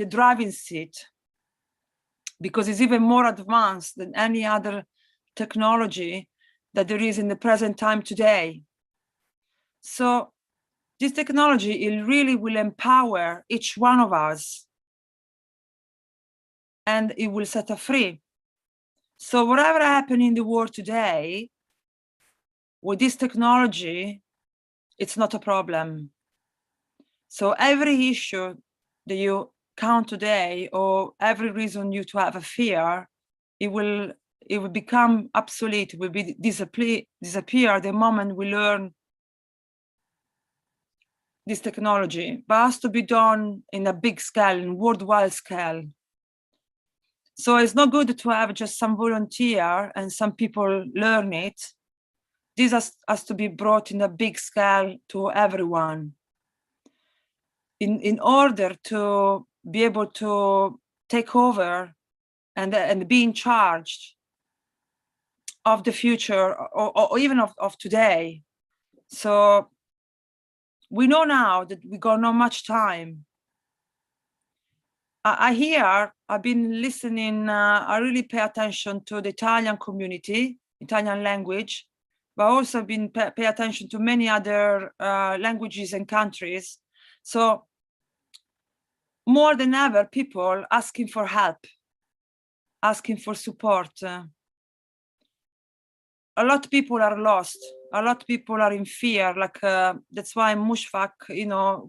driving seat, because it's even more advanced than any other technology that there is in the present time today. So this technology, it really will empower each one of us, and it will set us free. So whatever happens in the world today, with this technology, it's not a problem. So every issue that you count today, or every reason you to have a fear, it will become obsolete, it will disappear the moment we learn this technology, but has to be done in a big scale, in worldwide scale. So it's not good to have just some volunteer and some people learn it. This has to be brought in a big scale to everyone in order to be able to take over and be in charge of the future or even of today. So we know now that we got not much time. I've been listening, I really pay attention to the Italian community, Italian language, but also been pay attention to many other languages and countries. So more than ever, people asking for help, asking for support. A lot of people are lost. A lot of people are in fear. Like that's why Mushfaq,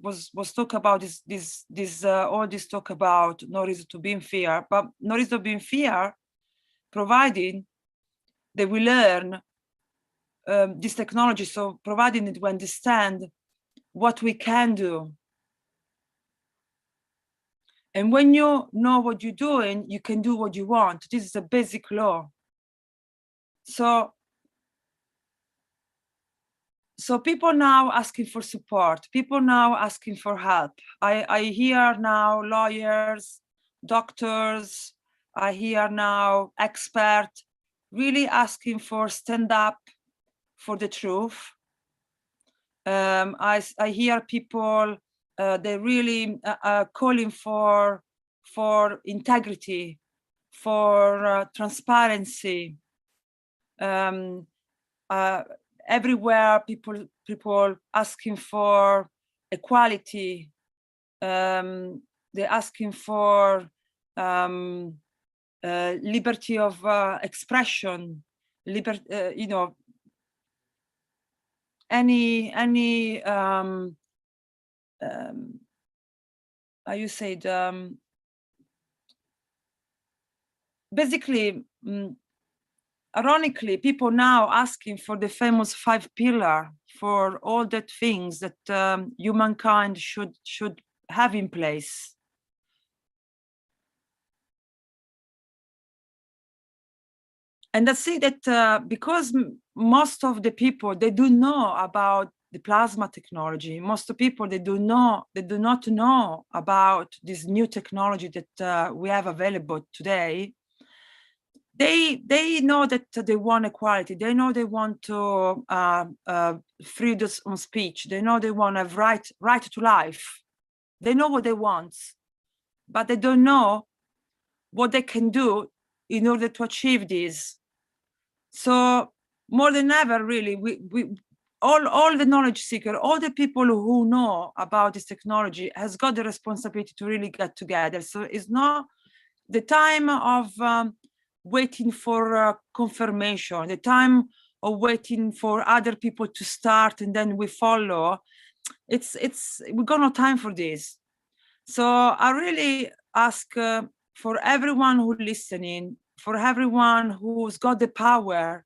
was talk about all this talk about no reason to be in fear, but no reason to be in fear, providing they will learn this technology. So providing that we understand what we can do. And when you know what you're doing, you can do what you want. This is a basic law. So people now asking for support, people now asking for help. I hear now lawyers, doctors, I hear now experts really asking for stand up for the truth. I hear people, they're really calling for integrity, for transparency. Everywhere people asking for equality. They're asking for liberty of expression, any how you say it, basically. Ironically, people now asking for the famous 5 pillars, for all the things that humankind should have in place. And I see that because most of the people, they do know about the plasma technology. Most of the people, they do not know about this new technology that we have available today. They know that they want equality. They know they want to freedom of speech. They know they want a right to life. They know what they want, but they don't know what they can do in order to achieve this. So more than ever, really, we all the knowledge seeker, all the people who know about this technology has got the responsibility to really get together. So it's not the time of waiting for confirmation, the time of waiting for other people to start and then we follow. We got no time for this. So I really ask for everyone who's listening, for everyone who's got the power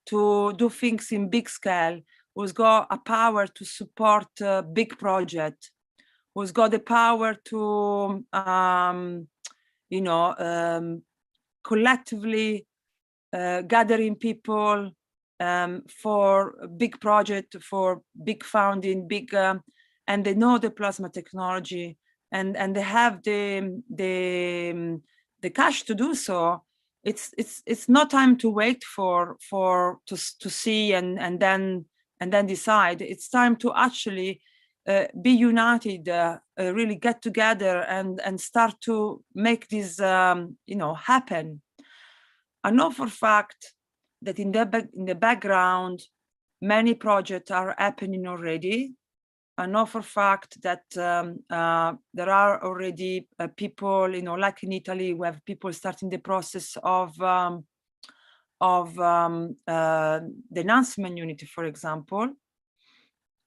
to do things in big scale, who's got a power to support a big project, who's got the power to collectively gathering people for a big project, for big founding, and they know the plasma technology, and they have the cash to do so. It's not time to wait to see and then decide. It's time to actually be united, really get together and start to make this happen. I know for a fact that in the background, many projects are happening already. I know for a fact that there are already people, like in Italy, we have people starting the process of the announcement unity, for example.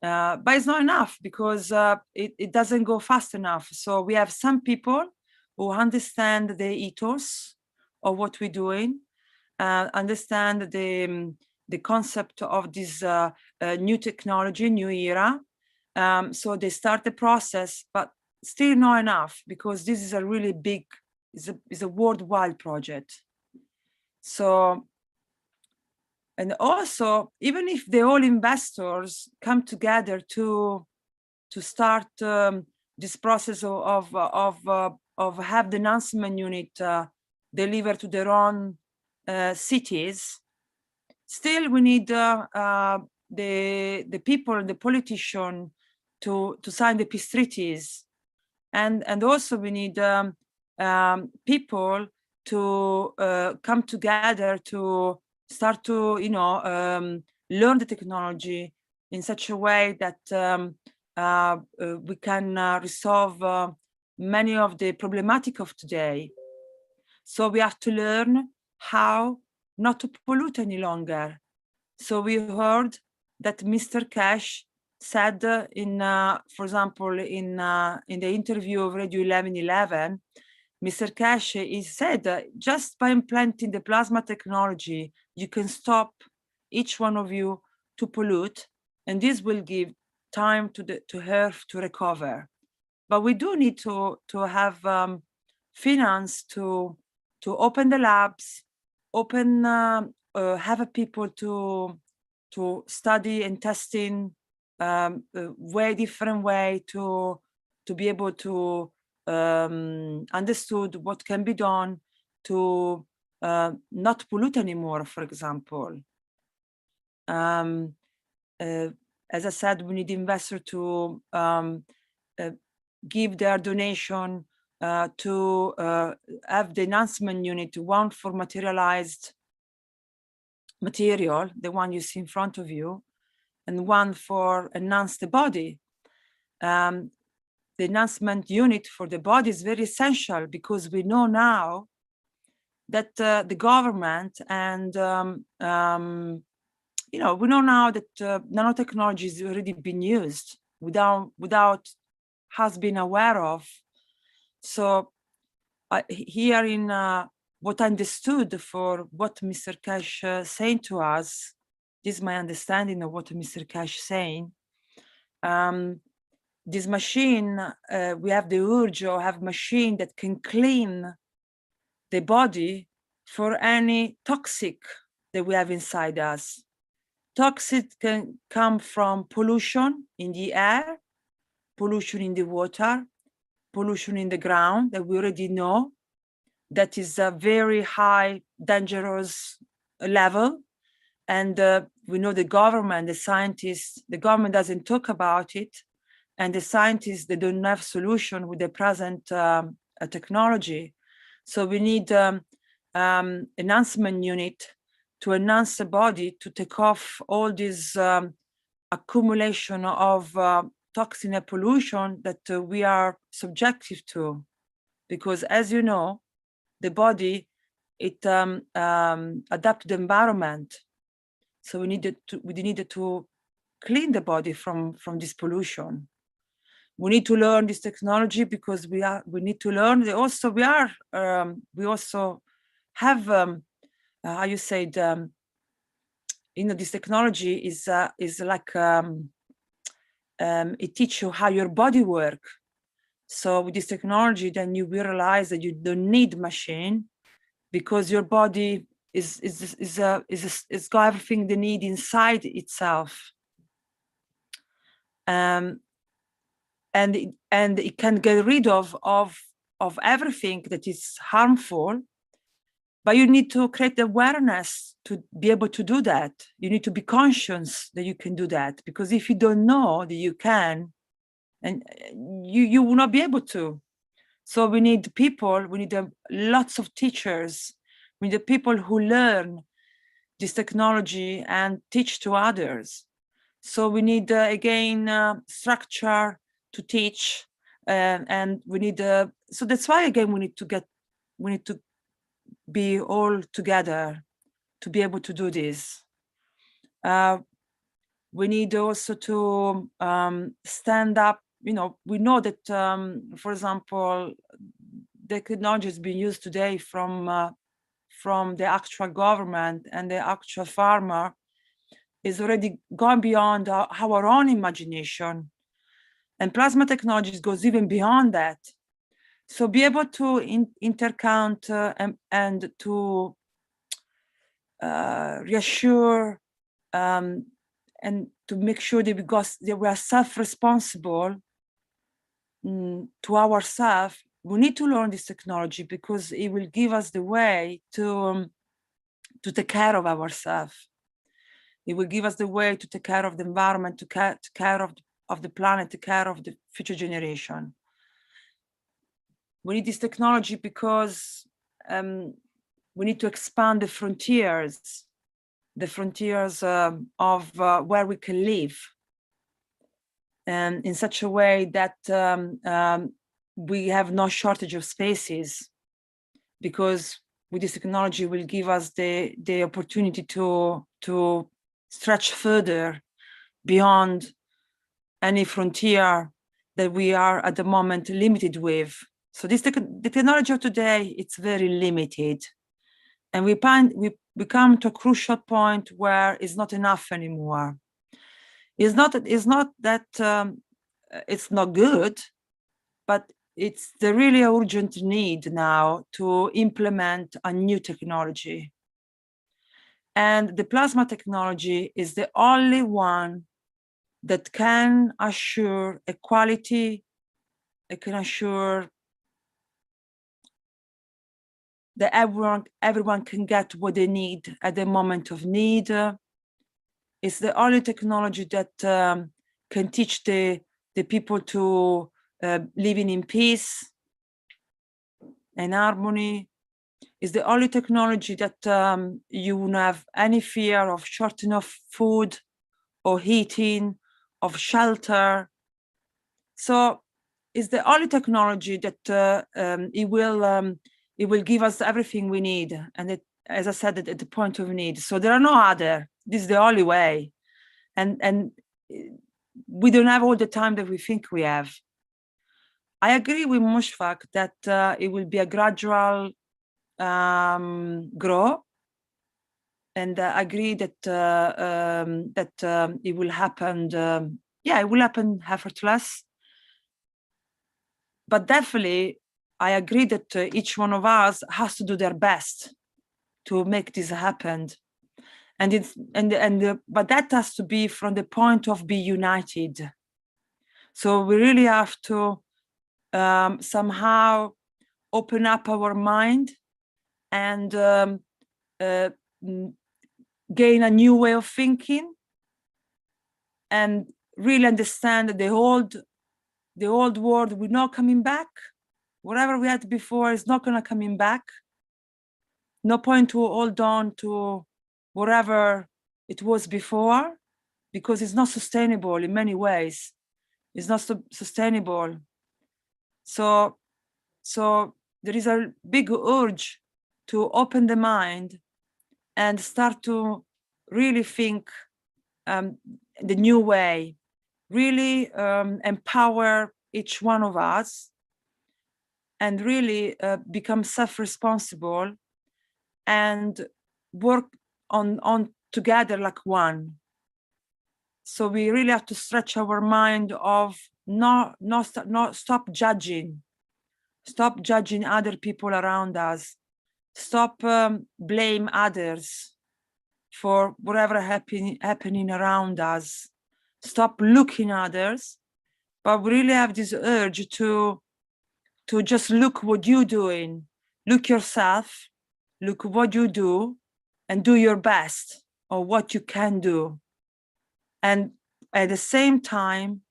But it's not enough because it doesn't go fast enough. So we have some people who understand the ethos of what we're doing, understand the concept of this new technology, new era, So they start the process, but still not enough, because this is a really big, is a worldwide project. So, and also, even if the all investors come together to start this process of have the announcement unit deliver to their own cities, still we need the people, the politician, to sign the peace treaties, and also we need people to come together to start to learn the technology in such a way that we can resolve many of the problematic of today. So we have to learn how not to pollute any longer. So we heard that Mr. Keshe said in, for example, in the interview of Radio 1111, Mr. Keshe, he said just by implanting the plasma technology, you can stop each one of you to pollute, and this will give time to Earth to recover. But we do need to have finance to open the labs, open have people to study and testing way different way to be able to understood what can be done to not pollute anymore, for example. As I said, we need investors to give their donation to have the announcement unit, one for materialized material, the one you see in front of you, and one for enhance the body. The enhancement unit for the body is very essential, because we know now that the government and we know now that nanotechnology has already been used without us being aware of. So here in what I understood for what Mr. Keshe saying to us, this is my understanding of what Mr. Keshe saying. This machine, we have the urge or have machine that can clean the body for any toxic that we have inside us. Toxic can come from pollution in the air, pollution in the water, pollution in the ground that we already know that is a very high dangerous level. And we know the government, the scientists, the government doesn't talk about it. And the scientists, they don't have solution with the present technology. So we need enhancement unit to enhance the body, to take off all this accumulation of toxin and pollution that we are subjective to. Because as you know, the body, it adapts to the environment. So we needed to clean the body from this pollution. We need to learn this technology because we need to learn. We also have how you say this technology is like it teaches you how your body works. So with this technology, then you will realize that you don't need machine, because your body is got everything they need inside itself. And it can get rid of everything that is harmful, but you need to create awareness to be able to do that. You need to be conscious that you can do that, because if you don't know that you can, and you will not be able to. So we need people, we need lots of teachers, we need the people who learn this technology and teach to others. So we need, again, structure to teach, and we need, so that's why, again, we need to be all together to be able to do this. We need also to stand up. We know that, for example, the technology is being used today from the actual government and the actual farmer is already gone beyond our own imagination. And plasma technologies goes even beyond that. So be able to intercount and to reassure and to make sure that we are self-responsible to ourselves. We need to learn this technology because it will give us the way to take care of ourselves. It will give us the way to take care of the environment, to take care of the planet, take care of the future generation. We need this technology because we need to expand the frontiers of where we can live, and in such a way that we have no shortage of spaces, because with this technology will give us the opportunity to stretch further beyond any frontier that we are at the moment limited with. So the technology of today, it's very limited. And we come to a crucial point where it's not enough anymore. It's not that it's not good, but it's the really urgent need now to implement a new technology. And the plasma technology is the only one that can assure equality, it can assure that everyone can get what they need at the moment of need. It's the only technology that can teach the people to living in peace and harmony. It's the only technology that you won't have any fear of shortage of food or heating, of shelter. So it's the only technology that it will give us everything we need, and it, as I said, at the point of need. So there are no other. This is the only way, and we don't have all the time that we think we have. I agree with Mushfaq that it will be a gradual grow, and I agree that it will happen. Yeah, it will happen effortless. But definitely, I agree that each one of us has to do their best to make this happen, but that has to be from the point of be united. So we really have to somehow open up our mind and gain a new way of thinking, and really understand that the old world will not coming back. Whatever we had before is not gonna coming back. No point to hold on to whatever it was before, because it's not sustainable in many ways. It's not sustainable. So there is a big urge to open the mind and start to really think the new way, really empower each one of us, and really become self-responsible and work on together like one. So we really have to stretch our mind of not stop judging other people around us, stop blame others for whatever happening around us, stop looking others, but we really have this urge to just look what you're doing, look yourself, look what you do, and do your best or what you can do. And at the same time,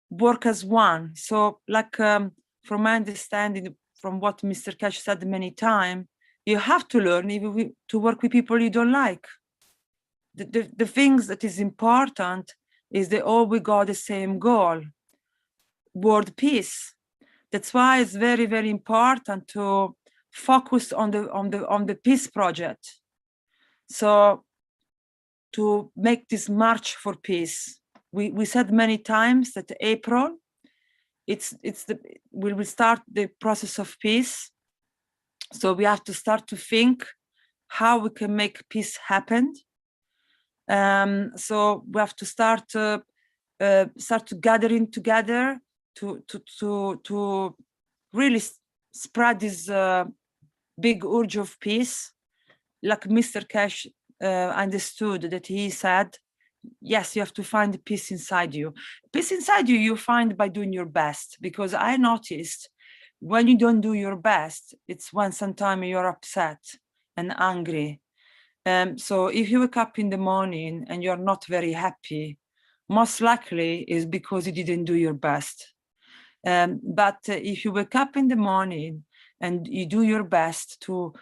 work as one. So like from my understanding, from what Mr. Keshe said many times, you have to learn even to work with people you don't like. The things that is important is that all we got the same goal, world peace. That's why it's very, very important to focus on the peace project. So to make this march for peace, we said many times that April, we will start the process of peace. So we have to start to think how we can make peace happen. So we have to start start gathering together to really spread this big urge of peace. Like Mr. Keshe understood that he said, yes, you have to find peace inside you. Peace inside you find by doing your best, because I noticed when you don't do your best, it's when sometimes you're upset and angry. So if you wake up in the morning and you're not very happy, most likely is because you didn't do your best. But if you wake up in the morning and you do your best to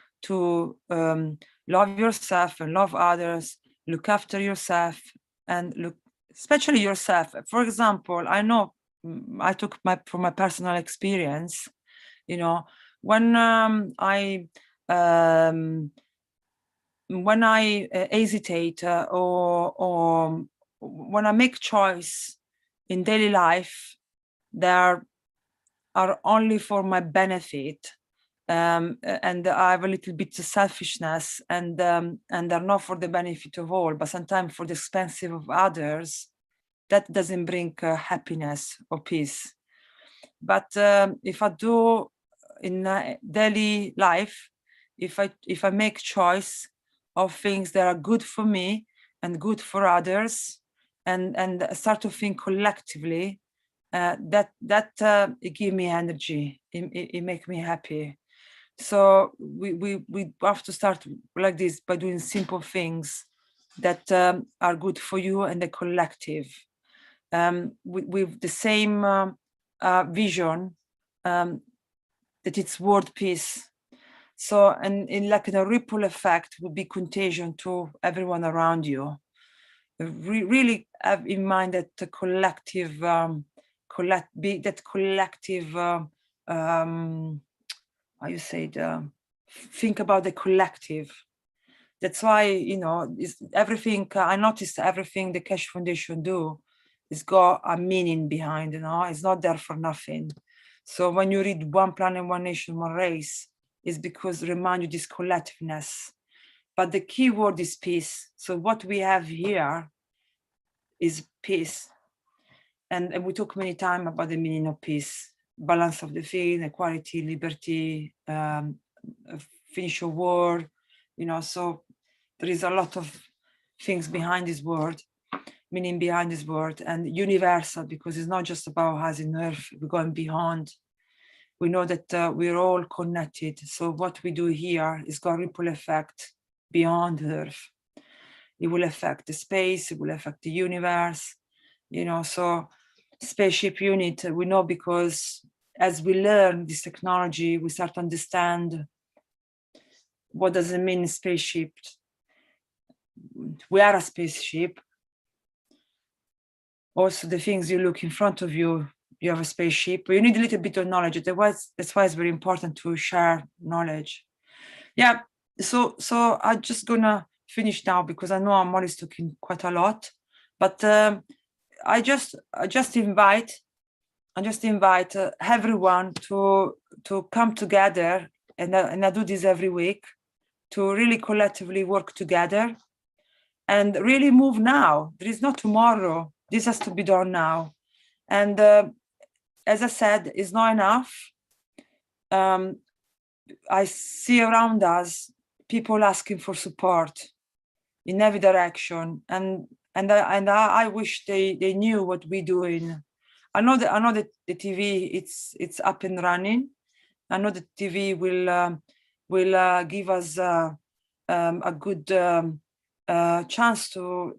love yourself and love others, look after yourself and look, especially yourself. For example, I know I took from my personal experience, you know, when I hesitate or when I make choice in daily life, there are only for my benefit, and I have a little bit of selfishness, and they're not for the benefit of all, but sometimes for the expense of others, that doesn't bring happiness or peace. But if I do in daily life, if I make choice of things that are good for me and good for others, and start to think collectively, it gives me energy. It makes me happy. So we have to start like this by doing simple things that are good for you and the collective, with the same vision that it's world peace. So, and in like the ripple effect would be contagion to everyone around you. Really have in mind that the collective, how you say, think about the collective. That's why, you know, everything, I noticed everything the Keshe Foundation do is got a meaning behind, you know, it's not there for nothing. So when you read One Planet, One Nation, One Race, it's because it reminds you this collectiveness. But the key word is peace. So what we have here is peace. And we talk many times about the meaning of peace, balance of the field, equality, liberty, finish your war, you know, so there is a lot of things behind this word, meaning behind this word, and universal, because it's not just about us in Earth, we're going beyond. We know that we're all connected. So what we do here is got a ripple effect beyond Earth. It will affect the space, it will affect the universe, you know, so Spaceship unit, we know, because as we learn this technology, we start to understand what does it mean spaceship. We are a spaceship. Also, the things you look in front of you, you have a spaceship, but you need a little bit of knowledge. That's why it's very important to share knowledge. Yeah, so I'm just gonna finish now, because I know I'm always talking quite a lot, but I just invite everyone to come together, and I do this every week, to really collectively work together and really move now. There is no tomorrow. This has to be done now. And as I said, it's not enough. I see around us people asking for support in every direction, and I wish they knew what we're doing. I know that the TV it's up and running. I know the TV will give us a good chance to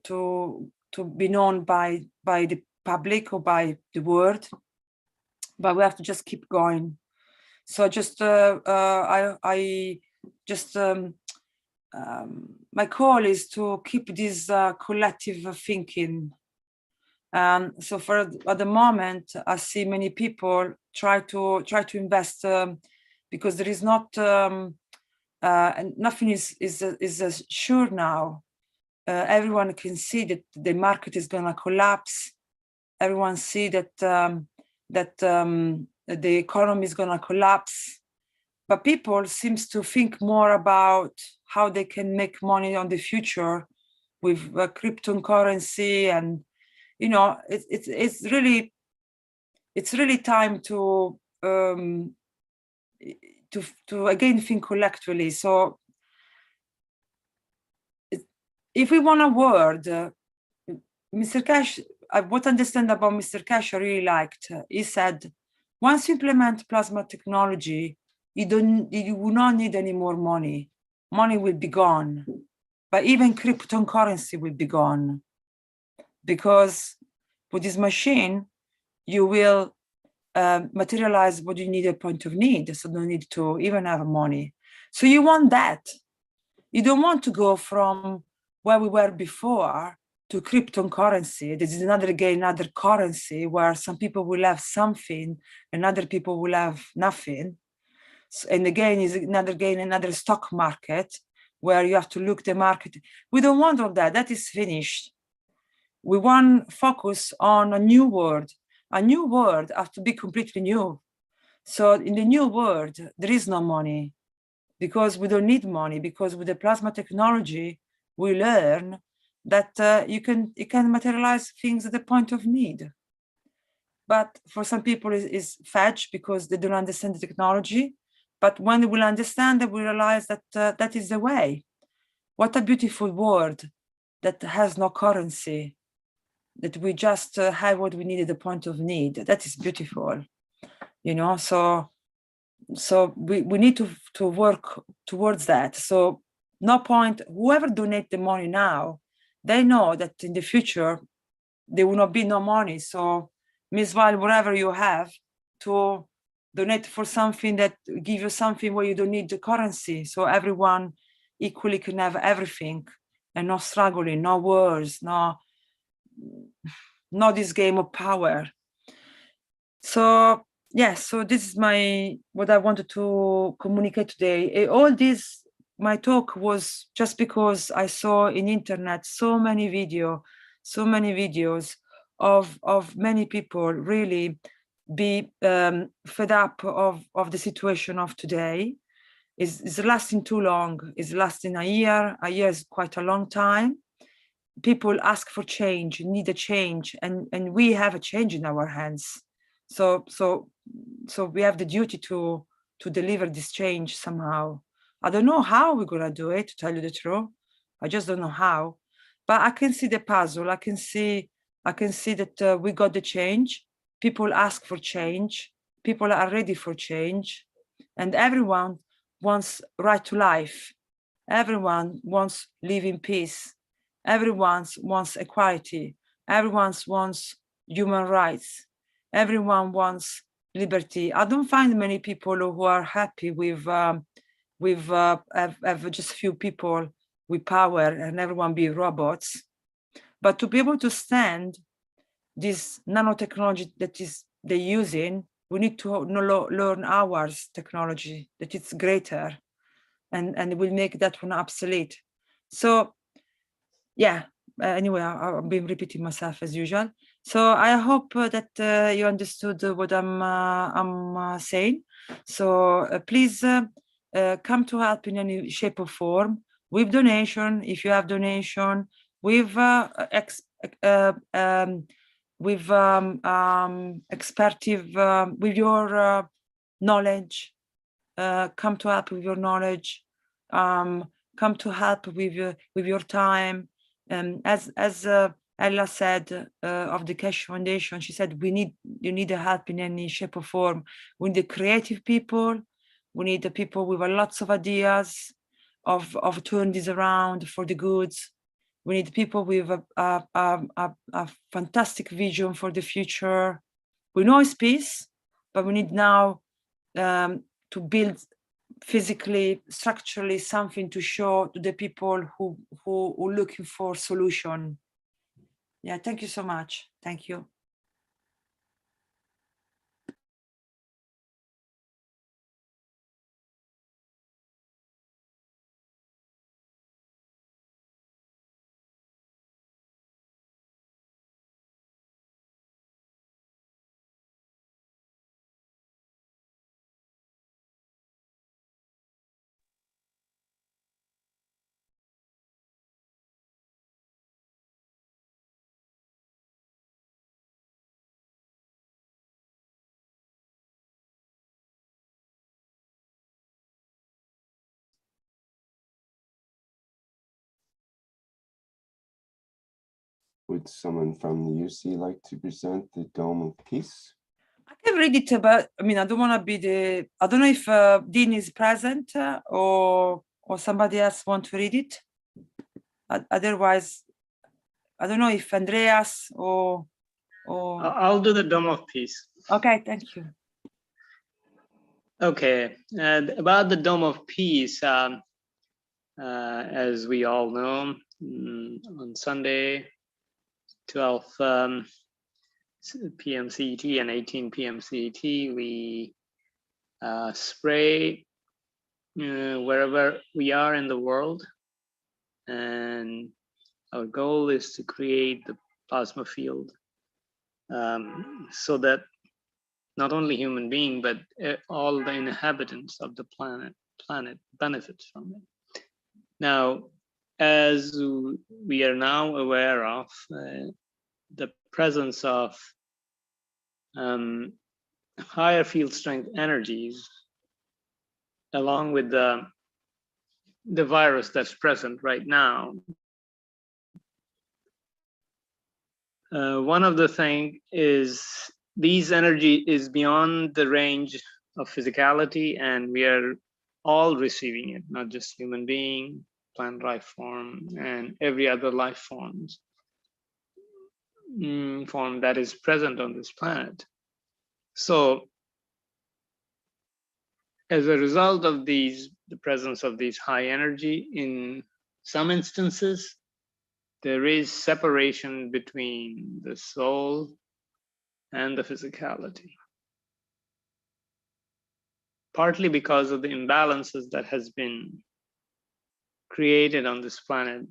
be known by the public or by the world, but we have to just keep going. So just my call is to keep this collective thinking. So at the moment, I see many people try to invest, because there is not nothing is sure now. Everyone can see that the market is going to collapse. Everyone see that the economy is going to collapse. But people seems to think more about how they can make money on the future with cryptocurrency and you know, it's really time to again think collectively. So if we want a word, Mr. Keshe, what I understand about Mr. Keshe I really liked, he said, once you implement plasma technology, you will not need any more money. Money will be gone, but even cryptocurrency will be gone, because with this machine, you will materialize what you need at point of need, so no need to even have money. So you want that. You don't want to go from where we were before to cryptocurrency. This is another currency where some people will have something and other people will have nothing. So, and again, is another stock market where you have to look the market. We don't want all that. That is finished. We want focus on a new world. A new world has to be completely new. So in the new world, there is no money, because we don't need money, because with the plasma technology, we learn that you can materialize things at the point of need. But for some people it's fetch because they don't understand the technology. But when they will understand, they will realize that that is the way. What a beautiful world that has no currency, that we just have what we need at the point of need. That is beautiful, you know. So we need to work towards that. So no point, whoever donate the money now, they know that in the future there will not be no money. So meanwhile, whatever you have, to donate for something that give you something where you don't need the currency, so everyone equally can have everything and no struggling, no wars, no this game of power. So yes, so this is what I wanted to communicate today. All this, my talk was just because I saw in internet so many videos of many people really be fed up of the situation of today. Is lasting too long. It's lasting a year. A year is quite a long time. People ask for change, need a change, and we have a change in our hands. So we have the duty to deliver this change somehow. I don't know how we're gonna do it, to tell you the truth. I just don't know how, but I can see the puzzle. I can see that we got the change. People ask for change. People are ready for change, and everyone wants right to life. Everyone wants live in peace. Everyone wants equality. Everyone wants human rights. Everyone wants liberty. I don't find many people who are happy with just few people with power and everyone be robots. But to be able to stand this nanotechnology that they're using, we need to learn our technology that it's greater, and it will make that one obsolete. So yeah, anyway, I've been repeating myself as usual. So I hope that you understood what I'm saying. So please come to help in any shape or form, with donation, if you have donation, with expertise, with your knowledge. Come to help with your knowledge. Come to help with your time. As Ella said of the Keshe Foundation, she said, you need a help in any shape or form. We need the creative people. We need the people with lots of ideas of turn this around for the goods. We need people with a fantastic vision for the future. We know it's peace, but we need now to build physically, structurally, something to show to the people who are looking for solution. Yeah, thank you so much. Thank you. Would someone from the UC like to present the Dome of Peace? I can read it, but I mean, I don't want to be the. I don't know if Dean is present or somebody else want to read it. Otherwise, I don't know if Andreas or. I'll do the Dome of Peace. Okay, thank you. Okay, and about the Dome of Peace, as we all know, on Sunday, 12 PM CET and 18 PM CET, we spray wherever we are in the world, and our goal is to create the plasma field so that not only human being, but all the inhabitants of the planet benefit from it. Now, as we are now aware of the presence of higher field strength energies, along with the virus that's present right now, one of the things is these energy is beyond the range of physicality, and we are all receiving it, not just human being, plant life form, and every other life form that is present on this planet. So as a result of the presence of these high energy, in some instances, there is separation between the soul and the physicality, partly because of the imbalances that has been created on this planet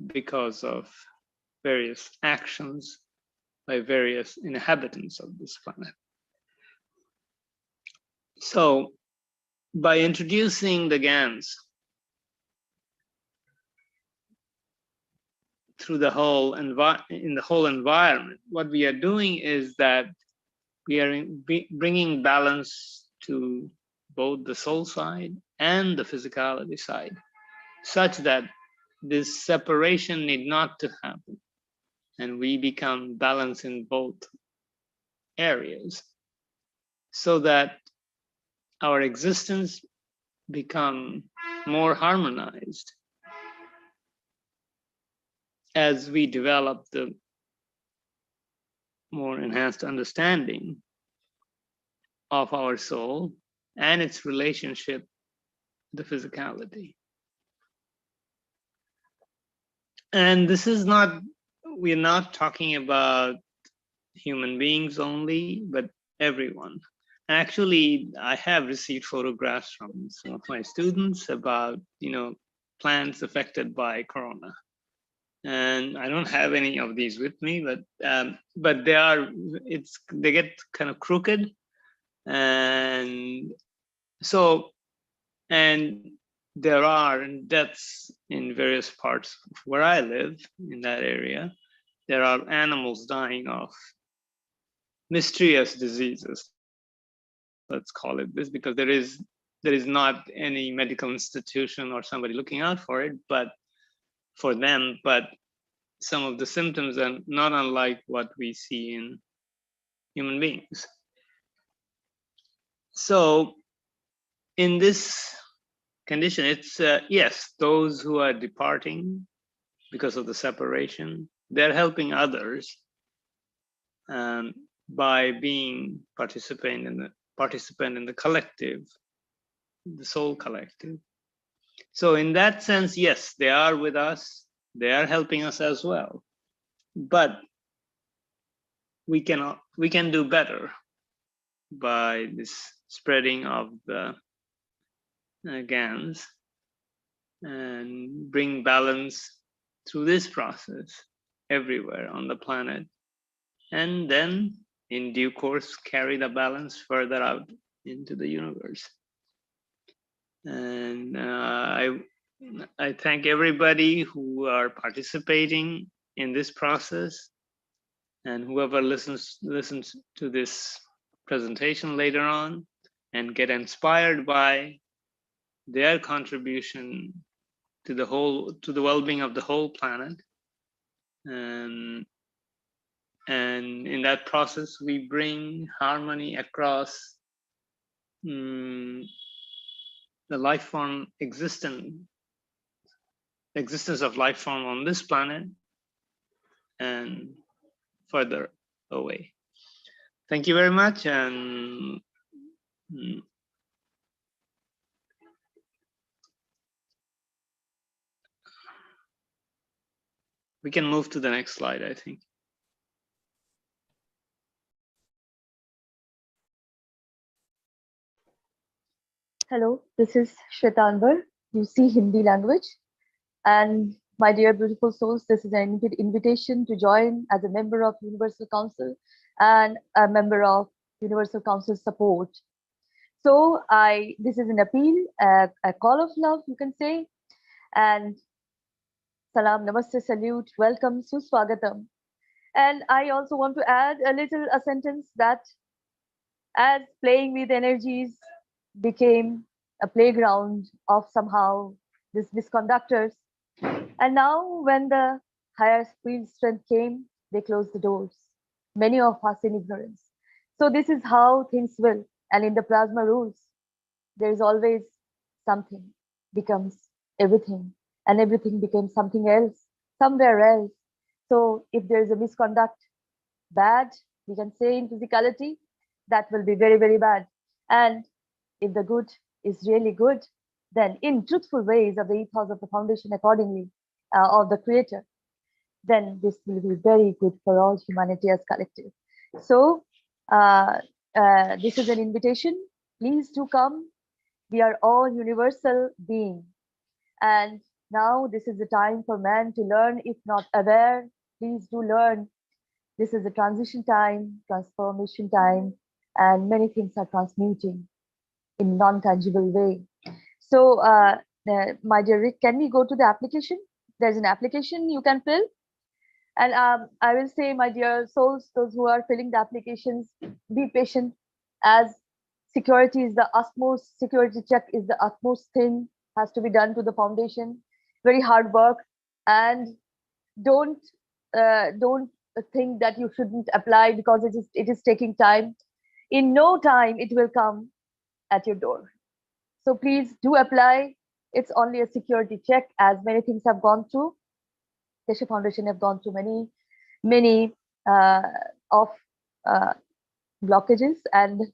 because of various actions by various inhabitants of this planet. So by introducing the GANs through the whole environment, what we are doing is that we are bringing balance to both the soul side and the physicality side, such that this separation need not to happen, and we become balanced in both areas, so that our existence become more harmonized as we develop the more enhanced understanding of our soul and its relationship to the physicality. And this is not, we're not talking about human beings only, but everyone. Actually, I have received photographs from some of my students about, plants affected by corona. And I don't have any of these with me, but they get kind of crooked, and so, and there are deaths in various parts of where I live in that area. There are animals dying of mysterious diseases, let's call it this, because there is not any medical institution or somebody looking out for it, but for them, but some of the symptoms are not unlike what we see in human beings. So in this condition, it's yes, those who are departing because of the separation, they're helping others by being participant in the collective, the soul collective. So in that sense, yes, they are with us, they are helping us as well, but we can do better by this spreading of the GANs and bring balance through this process everywhere on the planet, and then in due course carry the balance further out into the universe. And I thank everybody who are participating in this process, and whoever listens to this presentation later on and get inspired by their contribution to the well-being of the whole planet. And And in that process, we bring harmony across the life form existence of life form on this planet and further away. Thank you very much, and we can move to the next slide, I think. Hello, this is Shwetanvar. You see Hindi language. And my dear beautiful souls, this is an invitation to join as a member of Universal Council and a member of Universal Council support. So this is an appeal, a call of love, you can say. And salam, namaste, salute, welcome, suswagatam. And I also want to add a sentence that as playing with energies became a playground of somehow these misconductors. And now when the higher field strength came, they closed the doors, many of us in ignorance. So this is how things will. And in the plasma rules, there is always something becomes everything, and everything becomes something else, somewhere else. So if there is a misconduct, bad, we can say in physicality, that will be very, very bad. And if the good is really good, then in truthful ways of the ethos of the foundation accordingly, of the creator, then this will be very good for all humanity as collective. So this is an invitation. Please do come. We are all universal beings. And now this is the time for man to learn, if not aware, please do learn. This is a transition time, transformation time, and many things are transmuting in non-tangible way. So my dear Rick, can we go to the application? There's an application you can fill. And I will say, my dear souls, those who are filling the applications, be patient, as security is the utmost, security check is the utmost thing, has to be done to the foundation. Very hard work, and don't think that you shouldn't apply because it is taking time. In no time, it will come at your door. So please do apply. It's only a security check, as many things have gone through. Keshe Foundation have gone through many blockages, and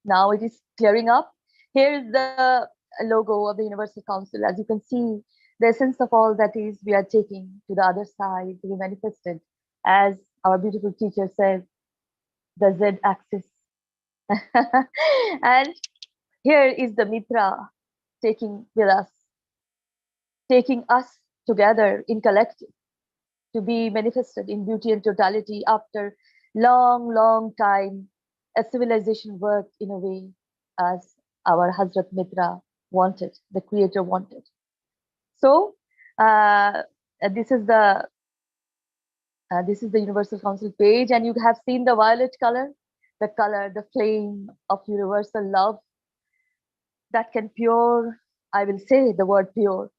now it is clearing up. Here is the logo of the Universal Council. As you can see, the essence of all that is we are taking to the other side to be manifested. As our beautiful teacher said, the Z axis. And here is the Mitra taking with us, taking us together in collective to be manifested in beauty and totality after long time. A civilization worked in a way as our Hazrat Mitra wanted, the creator wanted. So this is the Universal Council page, and you have seen the violet color, the flame of universal love that can pure, I will say the word pure.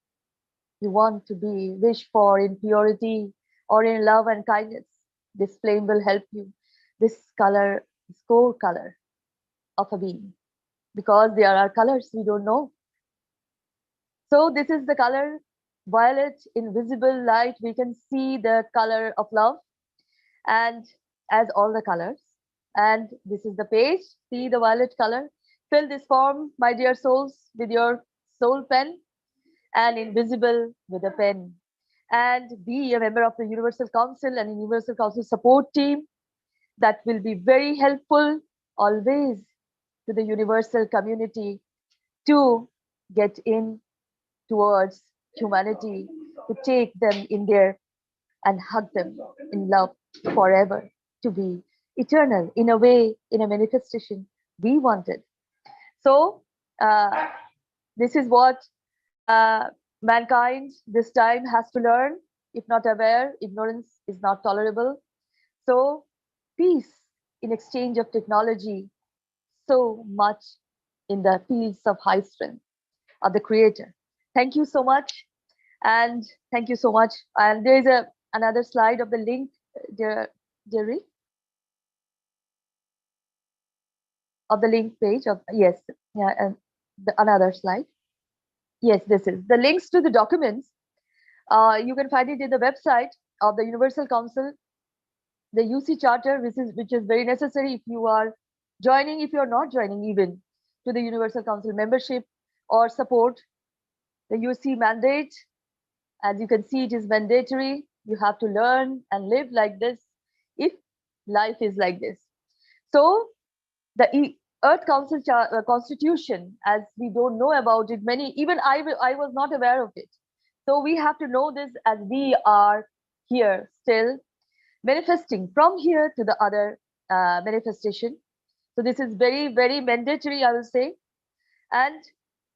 You want to be, wish for in purity or in love and kindness. This flame will help you. This color is core color of a being, because there are colors we don't know. So this is the color violet. In visible light, we can see the color of love, and as all the colors. And this is the page. See the violet color. Fill this form, my dear souls, with your soul pen, and invisible with a pen. And be a member of the Universal Council and Universal Council support team. That will be very helpful always to the universal community to get in towards humanity, to take them in there and hug them in love forever, to be eternal in a way, in a manifestation we wanted. So this is what mankind this time has to learn. If not aware, ignorance is not tolerable. So peace in exchange of technology, so much in the fields of high strength of the creator. Thank you so much. And thank you so much. And there is another slide of the link, dear Rick. of the link page of, yes, yeah, and another slide. Yes, this is the links to the documents. You can find it in the website of the Universal Council, the UC Charter, which is very necessary if you are joining, if you are not joining even to the Universal Council membership or support the UC mandate. As you can see, it is mandatory. You have to learn and live like this if life is like this. So the Earth Council Constitution, as we don't know about it, even I was not aware of it. So we have to know this as we are here still manifesting from here to the other manifestation. So this is very, very mandatory, I will say. And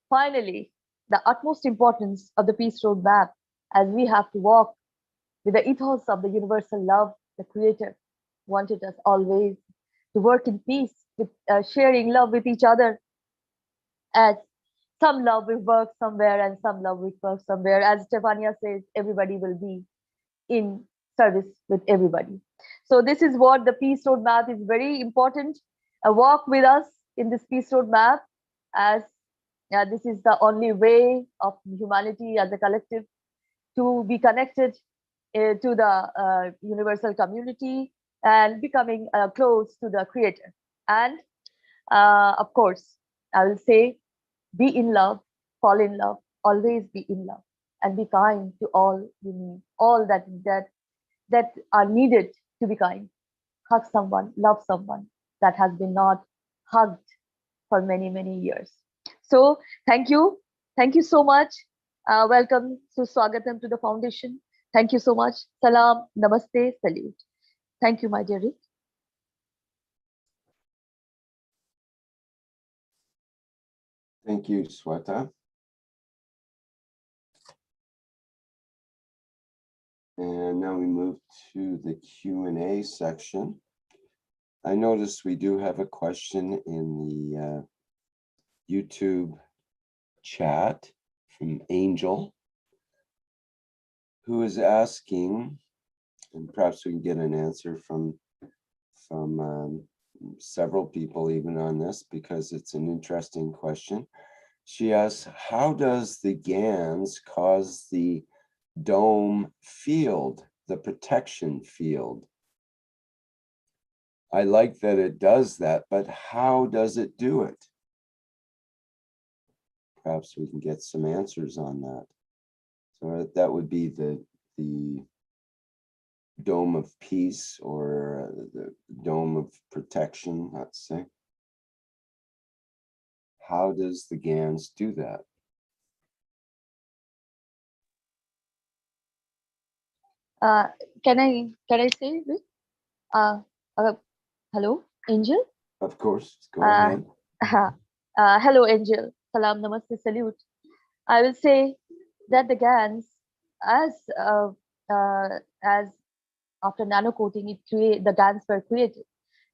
finally, the utmost importance of the Peace Roadmap, as we have to walk with the ethos of the universal love. The Creator wanted us always to work in peace, with sharing love with each other, as some love will work somewhere and some love will work somewhere. As Stefania says, everybody will be in service with everybody. So this is what the Peace Roadmap is very important. Walk with us in this Peace Roadmap, as this is the only way of humanity as a collective to be connected to the universal community and becoming close to the Creator. And of course, I will say, be in love, fall in love, always be in love, and be kind to all you need, all that are needed to be kind. Hug someone, love someone that has been not hugged for many, many years. So thank you so much. Welcome to Swagatam to the foundation. Thank you so much. Salam, namaste, salute. Thank you, my dear Rick. Thank you, Sweta. And now we move to the Q&A section. I noticed we do have a question in the YouTube chat from Angel, who is asking, and perhaps we can get an answer from several people even on this, because it's an interesting question. She asks, how does the GANs cause the dome field, the protection field? I like that it does that, but how does it do it? Perhaps we can get some answers on that. So that would be the dome of peace, or the dome of protection, let's say. How does the GANs do that? Can I say this? Hello, Angel. Of course, go ahead. Hello, Angel. Salam, namaste, salute. I will say that the GANs, as after nano coating, the GANs were created,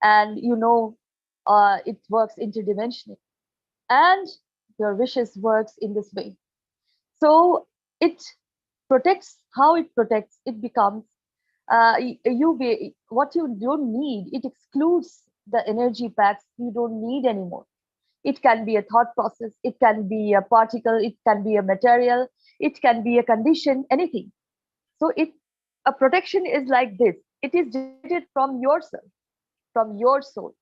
and it works interdimensionally, and your wishes works in this way. So it protects. How it protects? It becomes what you don't need. It excludes the energy packs you don't need anymore. It can be a thought process, it can be a particle, it can be a material, it can be a condition, anything. So a protection is like this. It is generated from yourself, from your soul.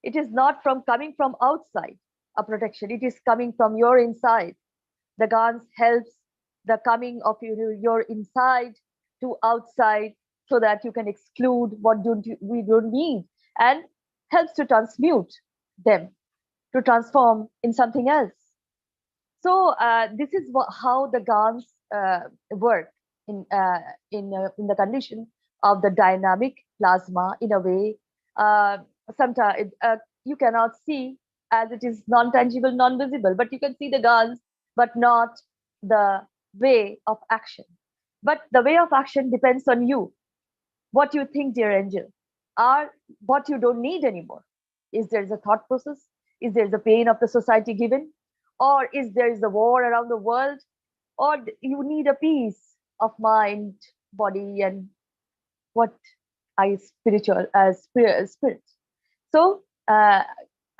It is not coming from outside. A protection, it is coming from your inside. The GANs helps the coming of your inside to outside, so that you can exclude what we don't need, and helps to transmute them, to transform in something else. So this is how the GANs work in the condition of the dynamic plasma, in a way. Sometimes you cannot see, as it is non-tangible, non-visible, but you can see the GANs, but not the way of action. But the way of action depends on you. What you think, dear angel, are what you don't need anymore. Is there a thought process? Is there the pain of the society given? Or is there the war around the world? Or you need a peace of mind, body, and what spirit. So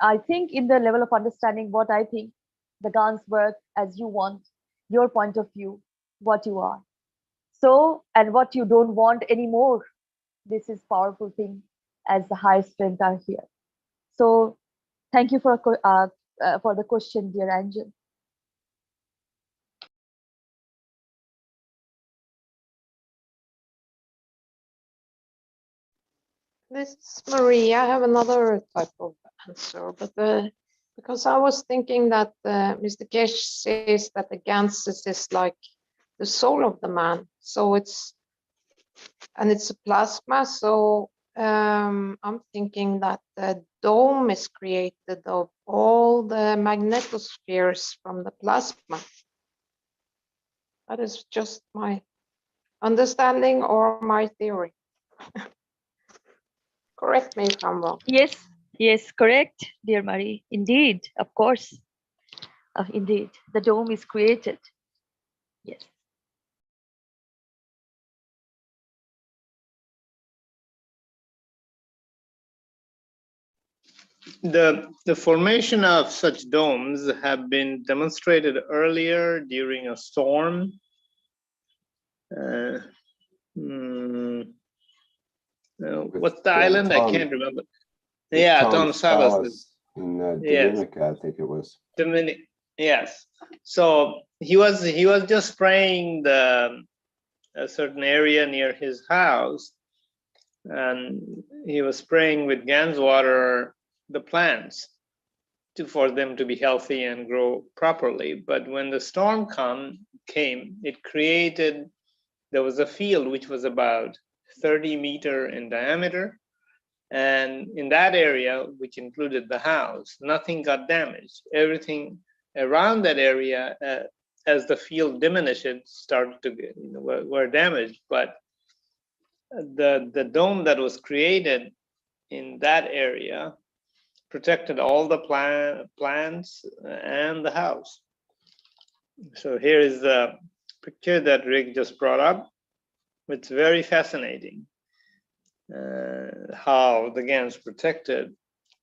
I think in the level of understanding what I think, the GANs work as you want, your point of view, what you are. So, and what you don't want anymore. This is powerful thing as the high strength are here. So thank you for the question, dear Angel. This is Marie. I have another type of answer, but because I was thinking that Mr. Keshe says that the Ganses is like the soul of the man. So it's a plasma. So I'm thinking that the dome is created of all the magnetospheres from the plasma. That is just my understanding or my theory. Correct me if I'm wrong. Yes, yes, correct, dear Marie. Indeed, of course. Indeed, the dome is created. Yes. The formation of such domes have been demonstrated earlier during a storm. What's the island? I can't remember. Yeah, Tom Salas. In Yes. Dominica, I think it was. Yes. So he was just spraying a certain area near his house, and he was spraying with GANS water the plants for them to be healthy and grow properly. But when the storm came, it created, there was a field which was about 30 meters in diameter. And in that area, which included the house, nothing got damaged. Everything around that area, as the field diminished, started to get, were damaged. But the dome that was created in that area protected all the plants and the house. So here is the picture that Rick just brought up. It's very fascinating how the GANs protected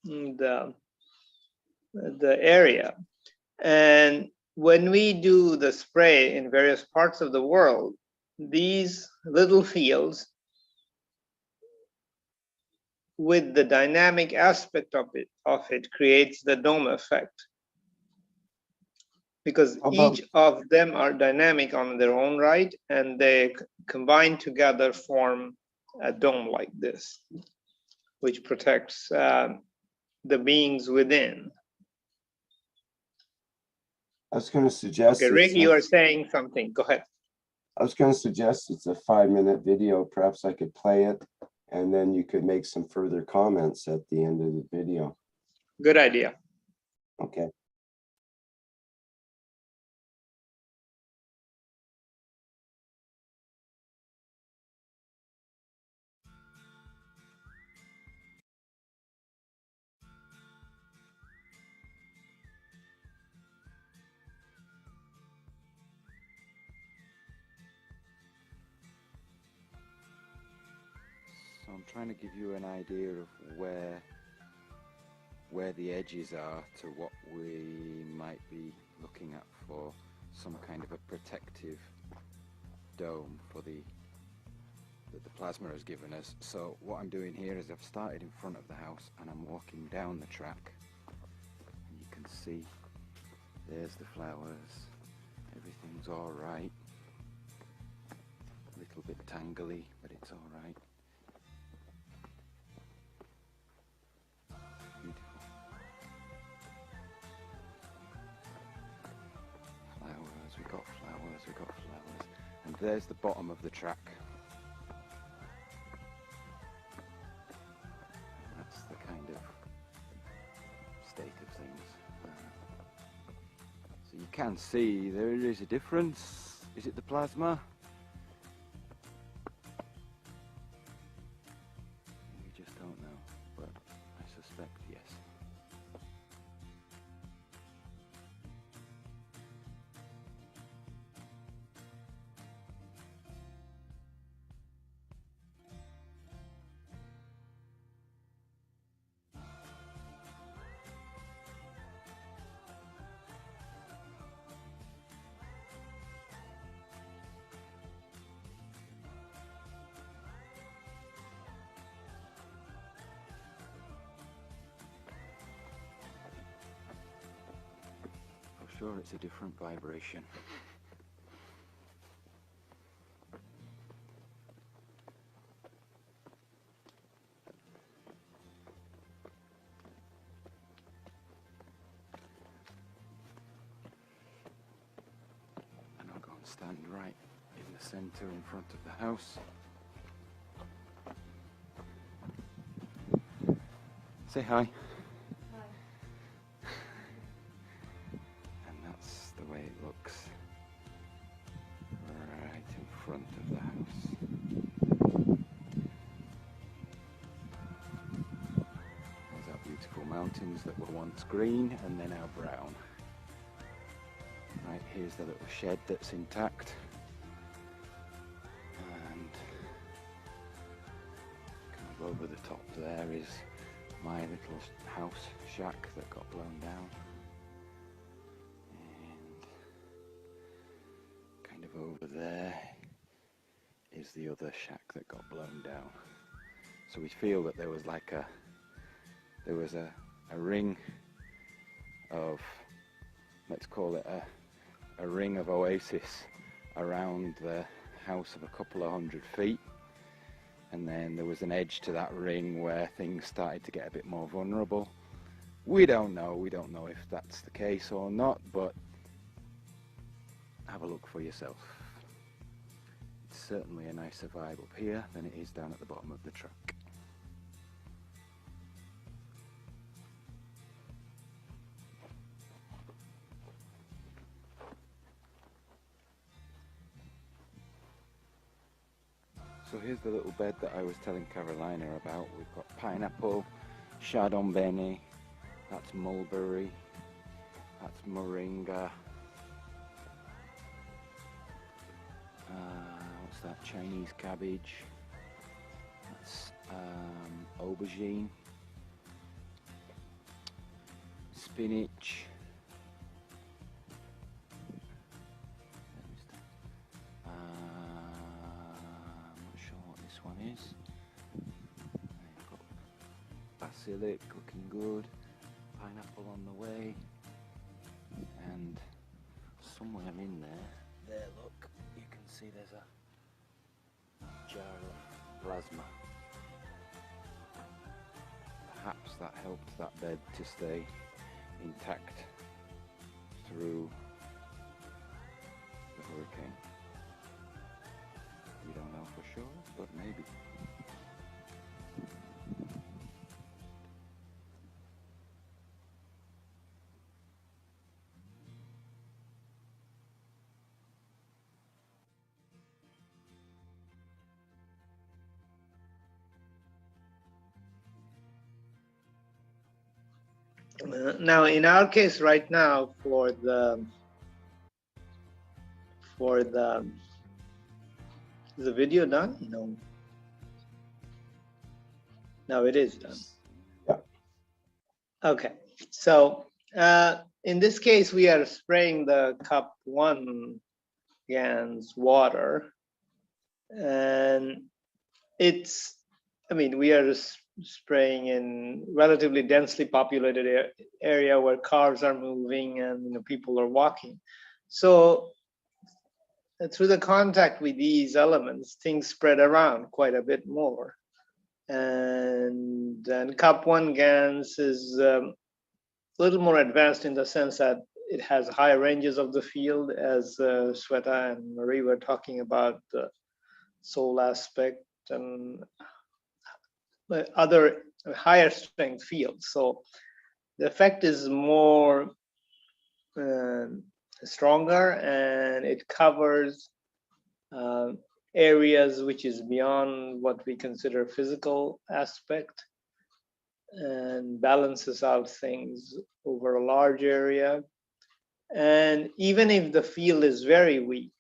the area. And when we do the spray in various parts of the world, these little fields with the dynamic aspect of it creates the dome effect, because each of them are dynamic on their own right, and they combine together form a dome like this, which protects the beings within. I was going to suggest. Okay, Rick, you are saying something. Go ahead. I was going to suggest it's a 5-minute video. Perhaps I could play it, and then you could make some further comments at the end of the video. Good idea. Okay. So I'm trying to give you an idea of where the edges are to what we might be looking at for some kind of a protective dome for that the plasma has given us. So what I'm doing here is I've started in front of the house and I'm walking down the track, and you can see there's the flowers, everything's all right, a little bit tangly, but it's all right. Beautiful flowers, we got flowers, and there's the bottom of the track. That's the kind of state of things. So you can see there is a difference. Is it the plasma? We just don't know, but I suspect yes. sure it's a different vibration. And I'll go and stand right in the center in front of the house. Say hi. And that's the way it looks right in front of the house. There's our beautiful mountains that were once green and then now brown. Right, here's the little shed that's intact. And kind of over the top there is my little house shack that got blown down. And kind of over there is the other shack that got blown down. So we feel that there was like a ring of, let's call it a ring of oasis around the house of a couple of 100 feet. And then there was an edge to that ring where things started to get a bit more vulnerable. We don't know if that's the case or not, but have a look for yourself. It's certainly a nicer vibe up here than it is down at the bottom of the truck. So here's the little bed that I was telling Carolina about. We've got pineapple, chardon bene, that's mulberry, that's moringa, what's that, Chinese cabbage, that's aubergine, spinach, is. I've got basilic looking good, pineapple on the way, and somewhere in there, look, you can see there's a jar of plasma. Perhaps that helped that bed to stay intact through the hurricane. We don't know for sure, but maybe. Now, in our case right now, for the is the video done? No. No, it is done. Yeah. Okay. So in this case, we are spraying the cup 1 GAN's water, and it's, I mean, we are spraying in relatively densely populated area where cars are moving and people are walking. So through the contact with these elements, things spread around quite a bit more. And then cup 1 GANs is a little more advanced in the sense that it has higher ranges of the field, as Sweta and Marie were talking about the soul aspect and other higher strength fields. So the effect is more stronger, and it covers areas which is beyond what we consider physical aspect, and balances out things over a large area. And even if the field is very weak,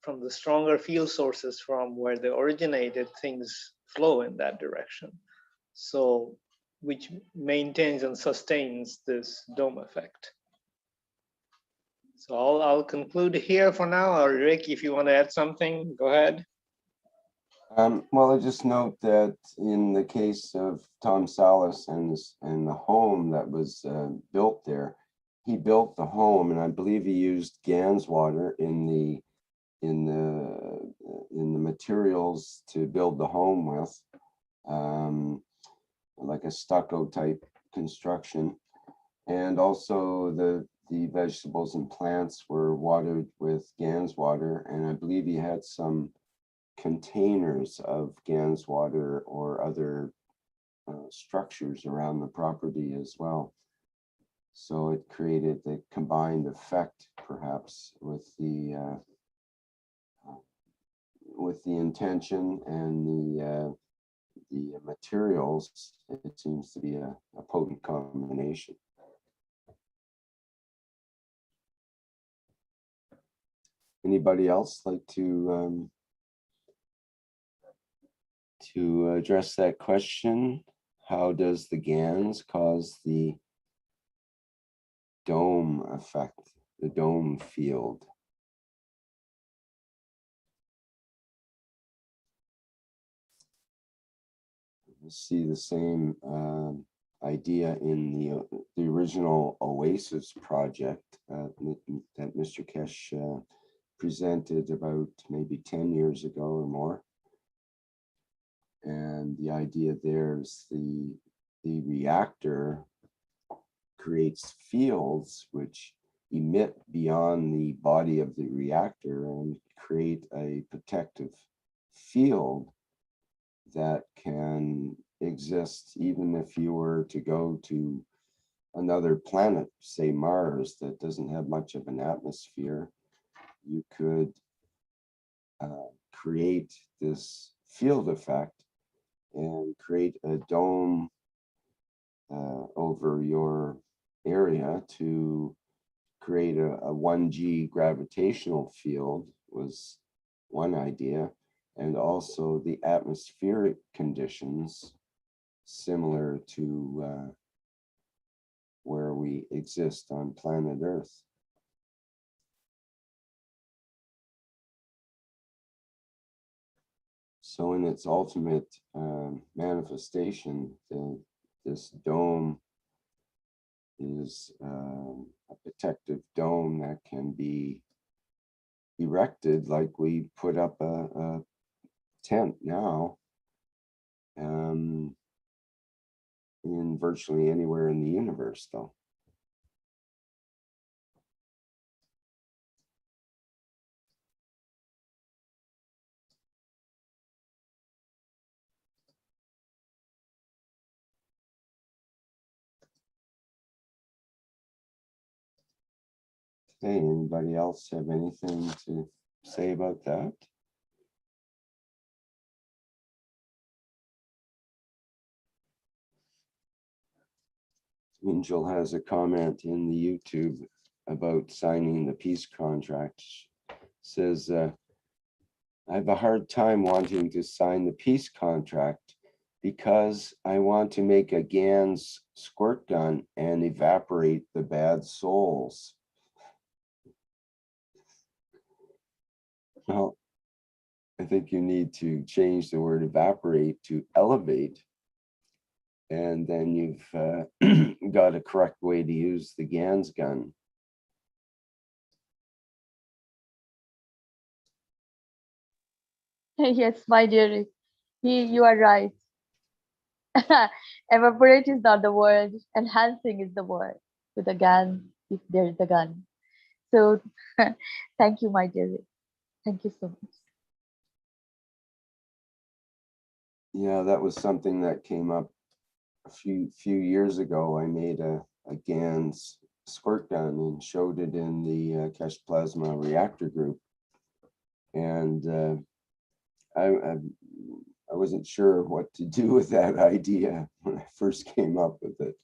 from the stronger field sources from where they originated, things flow in that direction. So, which maintains and sustains this dome effect. So I'll conclude here for now, or Rick, if you want to add something, go ahead. Well, I just note that in the case of Tom Salas and the home that was built there, he built the home, and I believe he used GANS water in the materials to build the home with, like a stucco type construction. And also the vegetables and plants were watered with GANS water. And I believe he had some containers of GANS water or other structures around the property as well. So it created the combined effect, perhaps, with the intention and the materials. It seems to be a potent combination. Anybody else like to address that question? How does the GANS cause the dome effect, the dome field? You see the same idea in the original OASIS project that Mr. Keshe presented about maybe 10 years ago or more. And the idea there is the reactor creates fields which emit beyond the body of the reactor and create a protective field that can exist even if you were to go to another planet, say Mars, that doesn't have much of an atmosphere. You could create this field effect and create a dome over your area to create a 1G gravitational field was one idea, and also the atmospheric conditions similar to where we exist on planet Earth. So in its ultimate manifestation, this dome is a protective dome that can be erected like we put up a tent now in virtually anywhere in the universe, though. Hey, anybody else have anything to say about that? Angel has a comment in the YouTube about signing the peace contract. Says, I have a hard time wanting to sign the peace contract because I want to make a GANS squirt gun and evaporate the bad souls. Well, I think you need to change the word evaporate to elevate, and then you've got a correct way to use the GANS gun. Yes, my dear, you are right. Evaporate is not the word, enhancing is the word with a gun, if there is a gun. So thank you, my dear. Thank you so much. Yeah, that was something that came up a few years ago. I made a GANS squirt gun and showed it in the Keshe Plasma Reactor group. And I wasn't sure what to do with that idea when I first came up with it,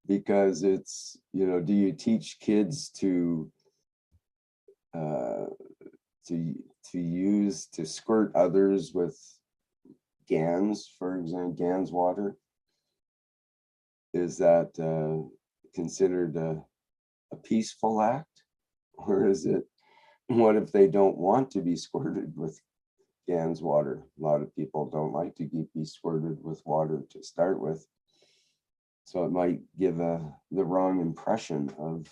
because it's, do you teach kids to squirt others with GANS, for example, GANS water? Is that considered a peaceful act, or is it? What if they don't want to be squirted with GANS water? A lot of people don't like to be squirted with water to start with. So it might give the wrong impression of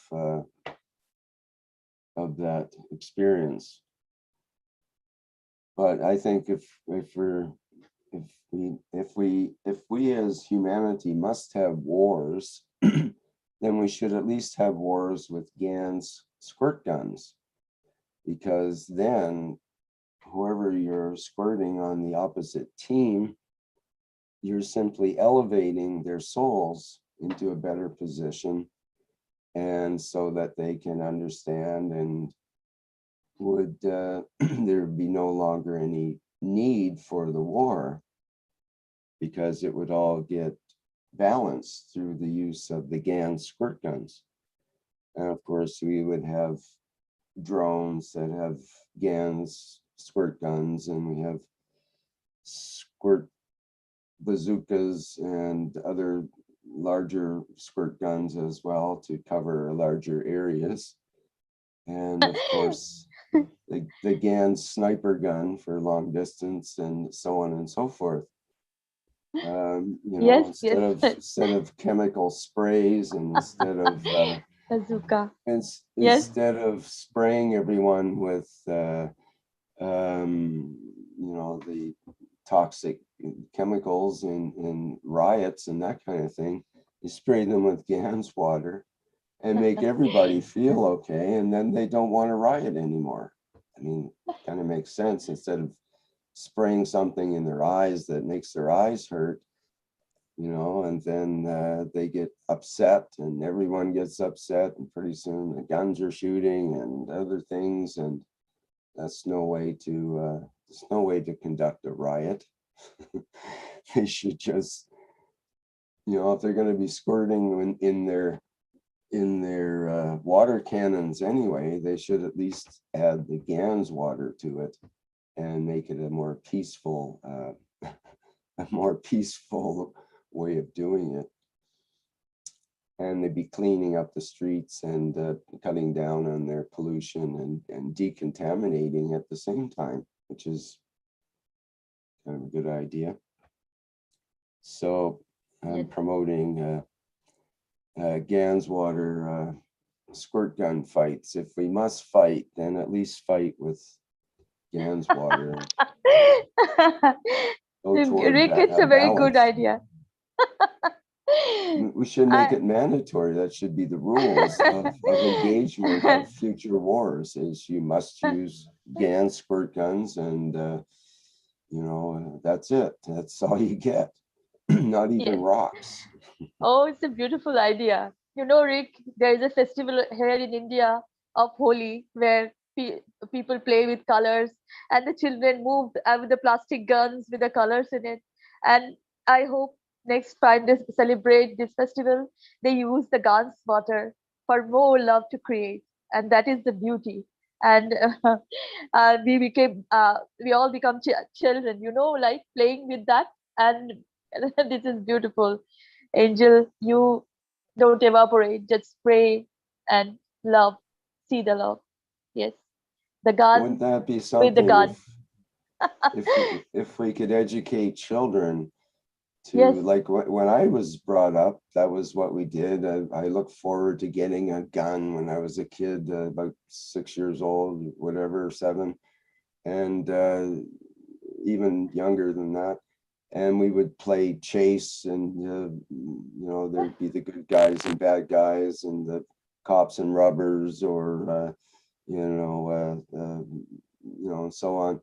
that experience. But I think if we as humanity must have wars, then we should at least have wars with GAN's squirt guns, because then whoever you're squirting on the opposite team, you're simply elevating their souls into a better position, and so that they can understand, and would there would be no longer any need for the war, because it would all get balanced through the use of the GAN squirt guns. And of course, we would have drones that have GAN's squirt guns, and we have squirt bazookas and other larger squirt guns as well to cover larger areas. And of course, the GAN sniper gun for long distance, and so on and so forth. You know, Yes, instead of chemical sprays, and instead of bazooka. Yes. instead of spraying everyone with you know, the toxic chemicals in riots and that kind of thing, you spray them with GAN's water and make everybody feel okay, and then they don't want to riot anymore. I mean, it kind of makes sense. Instead of spraying something in their eyes that makes their eyes hurt, you know, and then they get upset, and everyone gets upset, and pretty soon the guns are shooting and other things, and that's no way to there's no way to conduct a riot. They should just, you know, if they're going to be squirting in their water cannons anyway, they should at least add the GAN's water to it and make it a more peaceful way of doing it. And they'd be cleaning up the streets and cutting down on their pollution and decontaminating at the same time, which is kind of a good idea. So I'm promoting GAN's water squirt gun fights. If we must fight, then at least fight with GAN's water. Rick, it's a very good idea. We should make it mandatory. That should be the rules of engagement of future wars, is you must use GAN squirt guns, and you know, that's it. That's all you get. Not even rocks. Oh, it's a beautiful idea. You know, Rick, there is a festival here in India of Holi where people play with colors, and the children move with the plastic guns with the colors in it. And I hope next time they celebrate this festival, they use the GAN's water for more love to create. And that is the beauty. And we all become children, you know, like playing with that. And this is beautiful. Angel, you don't evaporate, just spray and love. See the love. Yes. The gun. Wouldn't that be with the something gun. if we could educate children to, Yes. like when I was brought up, that was what we did. I looked forward to getting a gun when I was a kid, about 6 years old, whatever, 7, and even younger than that. And we would play chase, and you know, there'd be the good guys and bad guys, and the cops and rubbers, or you know, and so on.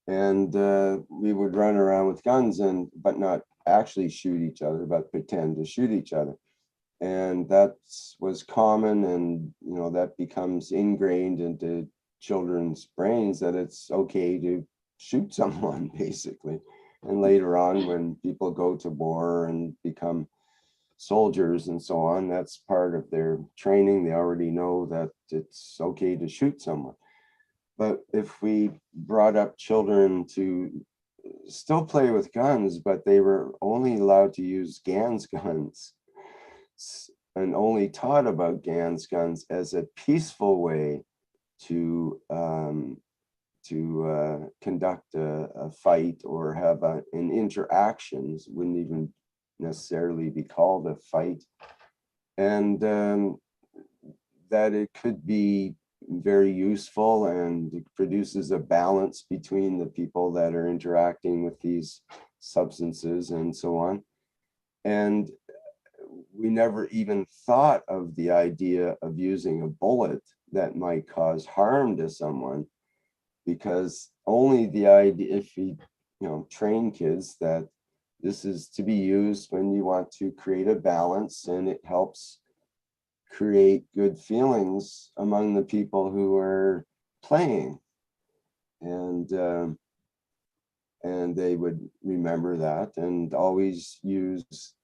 And we would run around with guns, but not actually shoot each other, but pretend to shoot each other. And that was common, and you know, that becomes ingrained into children's brains that it's okay to shoot someone, basically. And later on, when people go to war and become soldiers and so on, that's part of their training. They already know that it's okay to shoot someone. But if we brought up children to still play with guns, but they were only allowed to use GAN's guns, and only taught about GAN's guns as a peaceful way to conduct a fight or have an interactions, wouldn't even necessarily be called a fight, and that it could be very useful, and it produces a balance between the people that are interacting with these substances and so on. And we never even thought of the idea of using a bullet that might cause harm to someone, because only the idea, if we train kids that this is to be used when you want to create a balance, and it helps create good feelings among the people who are playing, and they would remember that and always use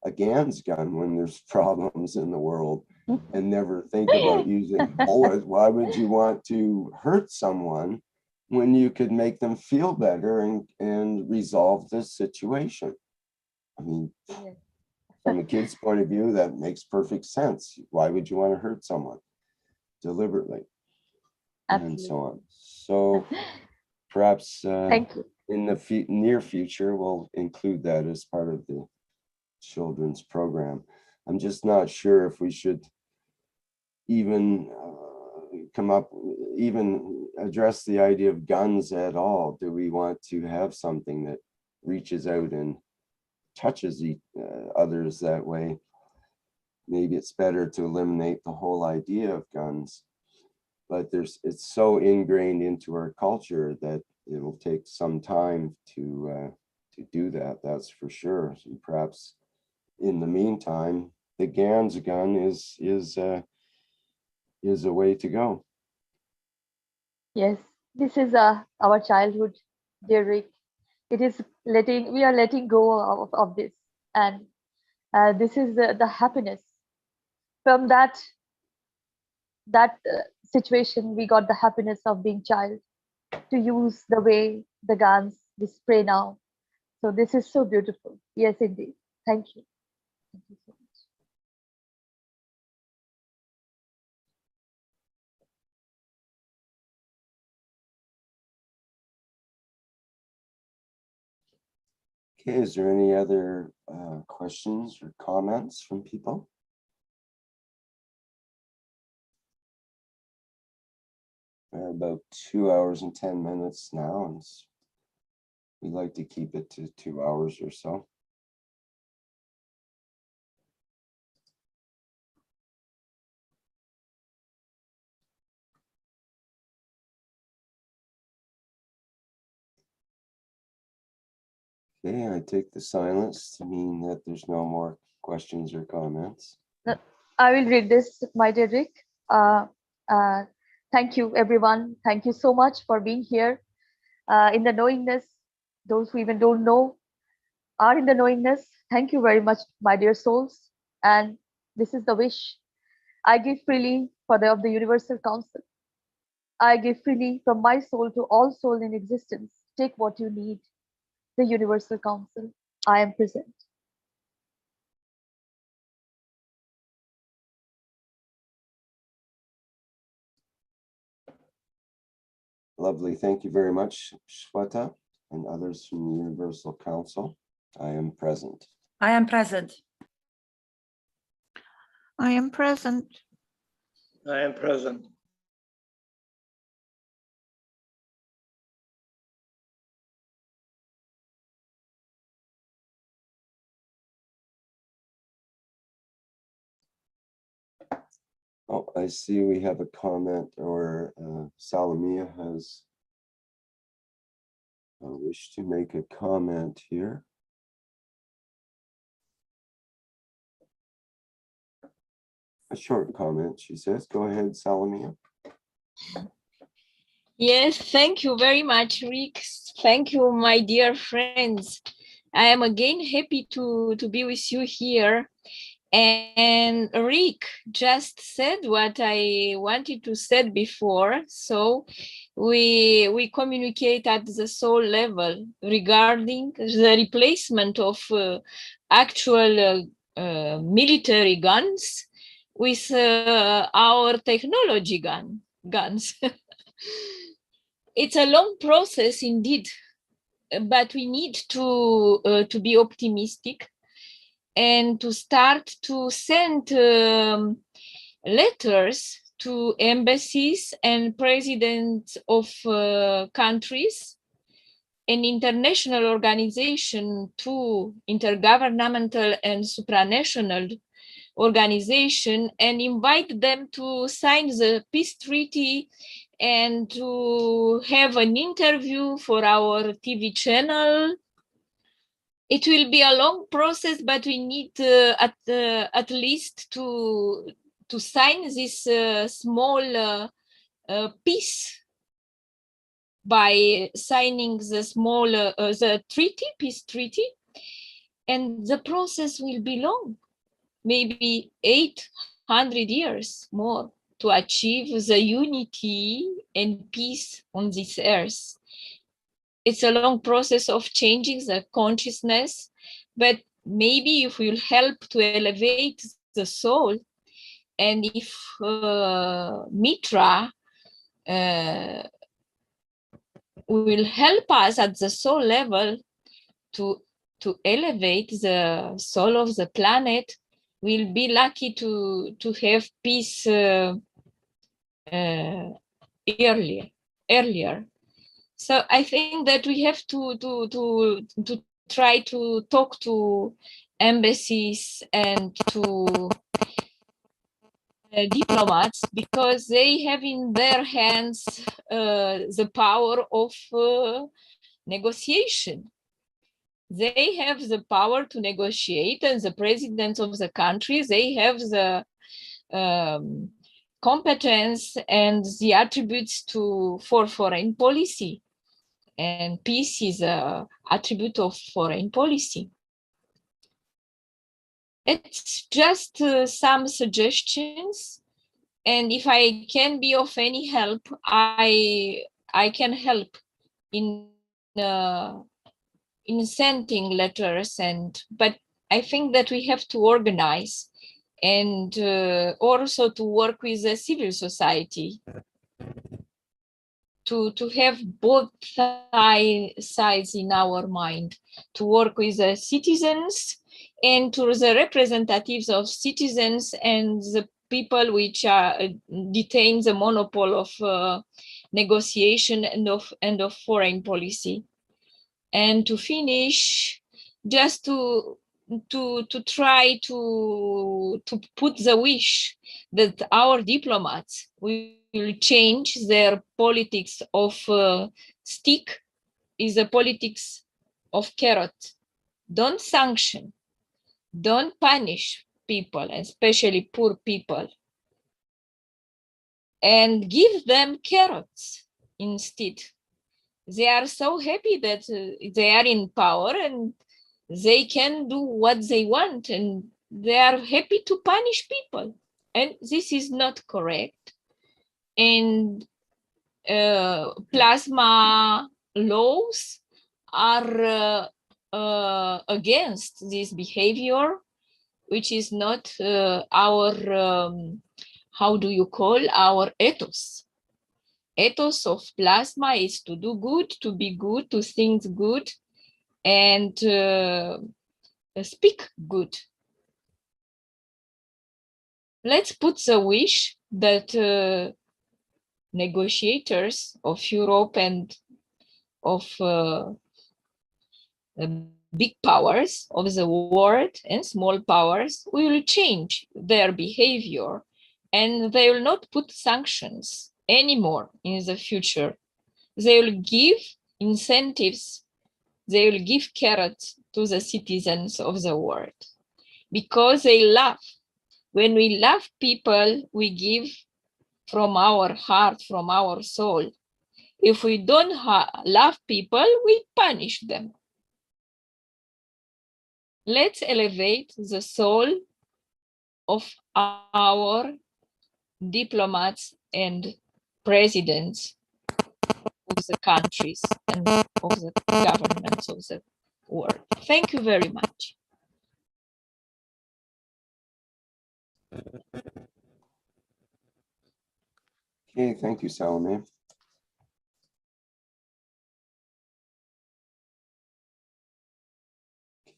a GANS gun when there's problems in the world, and never think about using a bullet. Why would you want to hurt someone when you could make them feel better and resolve this situation? I mean, from a kid's point of view, that makes perfect sense. Why would you want to hurt someone deliberately? Absolutely. And so on. So perhaps Thank you. in the near future, we'll include that as part of the children's program. I'm just not sure if we should even even address the idea of guns at all. Do we want to have something that reaches out and touches others that way? Maybe it's better to eliminate the whole idea of guns, but it's so ingrained into our culture that it will take some time to do that. That's for sure. And perhaps in the meantime, the GANS gun is a way to go. Yes, this is our childhood, dear Rick. It is we are letting go of this, and this is the happiness from that situation. We got the happiness of being child, to use the way the guns display now. So this is so beautiful. Yes, indeed. Thank you. Thank you so much. Okay, is there any other questions or comments from people? We're about 2 hours and 10 minutes now, and we'd like to keep it to 2 hours or so. Okay, I take the silence to mean that there's no more questions or comments. I will read this, my dear Rick. Thank you, everyone. Thank you so much for being here. In the knowingness, those who even don't know are in the knowingness. Thank you very much, my dear souls. And this is the wish. I give freely of the Universal Council. I give freely from my soul to all souls in existence. Take what you need. The Universal Council. I am present. Lovely. Thank you very much, Shweta, and others from the Universal Council. I am present. I am present. I am present. I am present. Oh, I see we have a comment, or Salamia has a wish to make a comment here. A short comment, she says. Go ahead, Salamia. Yes, thank you very much, Rick. Thank you, my dear friends. I am again happy to be with you here. And Rick just said what I wanted to say before. So we communicate at the soul level regarding the replacement of actual military guns with our technology guns. It's a long process indeed, but we need to be optimistic and to start to send letters to embassies and presidents of countries, an international organization, to intergovernmental and supranational organization, and invite them to sign the peace treaty and to have an interview for our TV channel. It will be a long process, but we need at least to sign this small peace by signing the small the treaty, peace treaty, and the process will be long, maybe 800 years more, to achieve the unity and peace on this earth. It's a long process of changing the consciousness, but maybe if we'll help to elevate the soul, and if Mitra will help us at the soul level to elevate the soul of the planet, we'll be lucky to have peace earlier. So I think that we have to try to talk to embassies and to diplomats, because they have in their hands the power of negotiation. They have the power to negotiate, and the presidents of the countries, they have the competence and the attributes for foreign policy. And peace is an attribute of foreign policy. It's just some suggestions, and if I can be of any help, I can help in sending letters, but I think that we have to organize and also to work with the civil society to have both sides in our mind, to work with the citizens and to the representatives of citizens and the people which are detain the monopoly of negotiation and of foreign policy. And to finish, just to try to put the wish that our diplomats will change their politics of stick is a politics of carrot. Don't sanction, don't punish people, especially poor people, and give them carrots instead. They are so happy that they are in power and they can do what they want, and they are happy to punish people. And this is not correct. And plasma laws are against this behavior, which is not our, how do you call, our ethos. Ethos of plasma is to do good, to be good, to think good, and speak good. Let's put the wish that negotiators of Europe and of big powers of the world and small powers will change their behavior, and they will not put sanctions anymore in the future. They will give incentives, they will give carrots to the citizens of the world, because they love. When we love people, we give from our heart, from our soul. If we don't love people, we punish them. Let's elevate the soul of our diplomats and presidents of the countries and of the governments of the world. Thank you very much. Okay, thank you, Salome.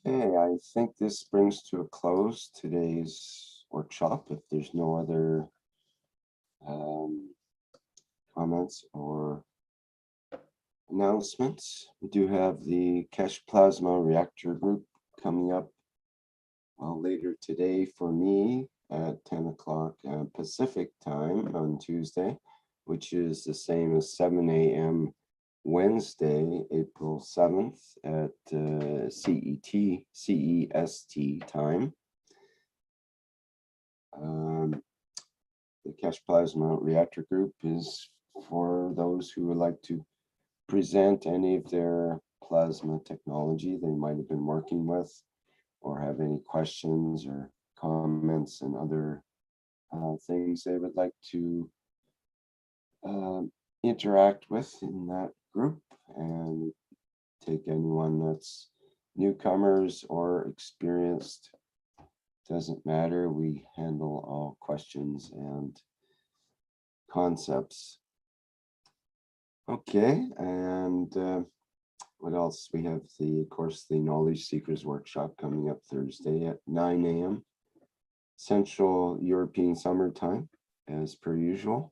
Okay, I think this brings to a close today's workshop. If there's no other comments or announcements, we do have the Keshe Plasma Reactor group coming up later today for me at 10 o'clock Pacific time on Tuesday, which is the same as 7 a.m. Wednesday, April 7th at CEST time. The Keshe Plasma Reactor group is for those who would like to present any of their plasma technology they might have been working with, or have any questions or comments and other things they would like to interact with in that group, and take anyone that's newcomers or experienced. Doesn't matter, we handle all questions and concepts. Okay, and what else? We have of course, the Knowledge Seekers Workshop coming up Thursday at 9 a.m. Central European Summer Time, as per usual.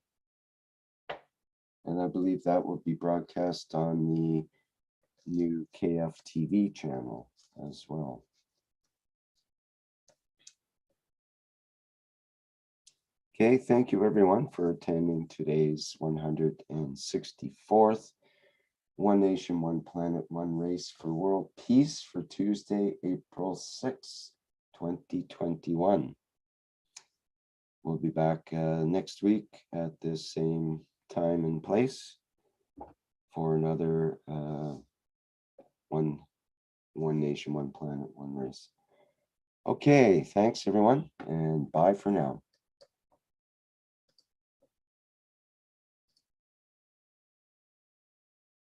And I believe that will be broadcast on the new KF TV channel as well. Okay, thank you everyone for attending today's 164th One Nation, One Planet, One Race for World Peace for Tuesday, April 6, 2021. We'll be back next week at this same time and place for another One Nation, One Planet, One Race. Okay, thanks everyone, and bye for now.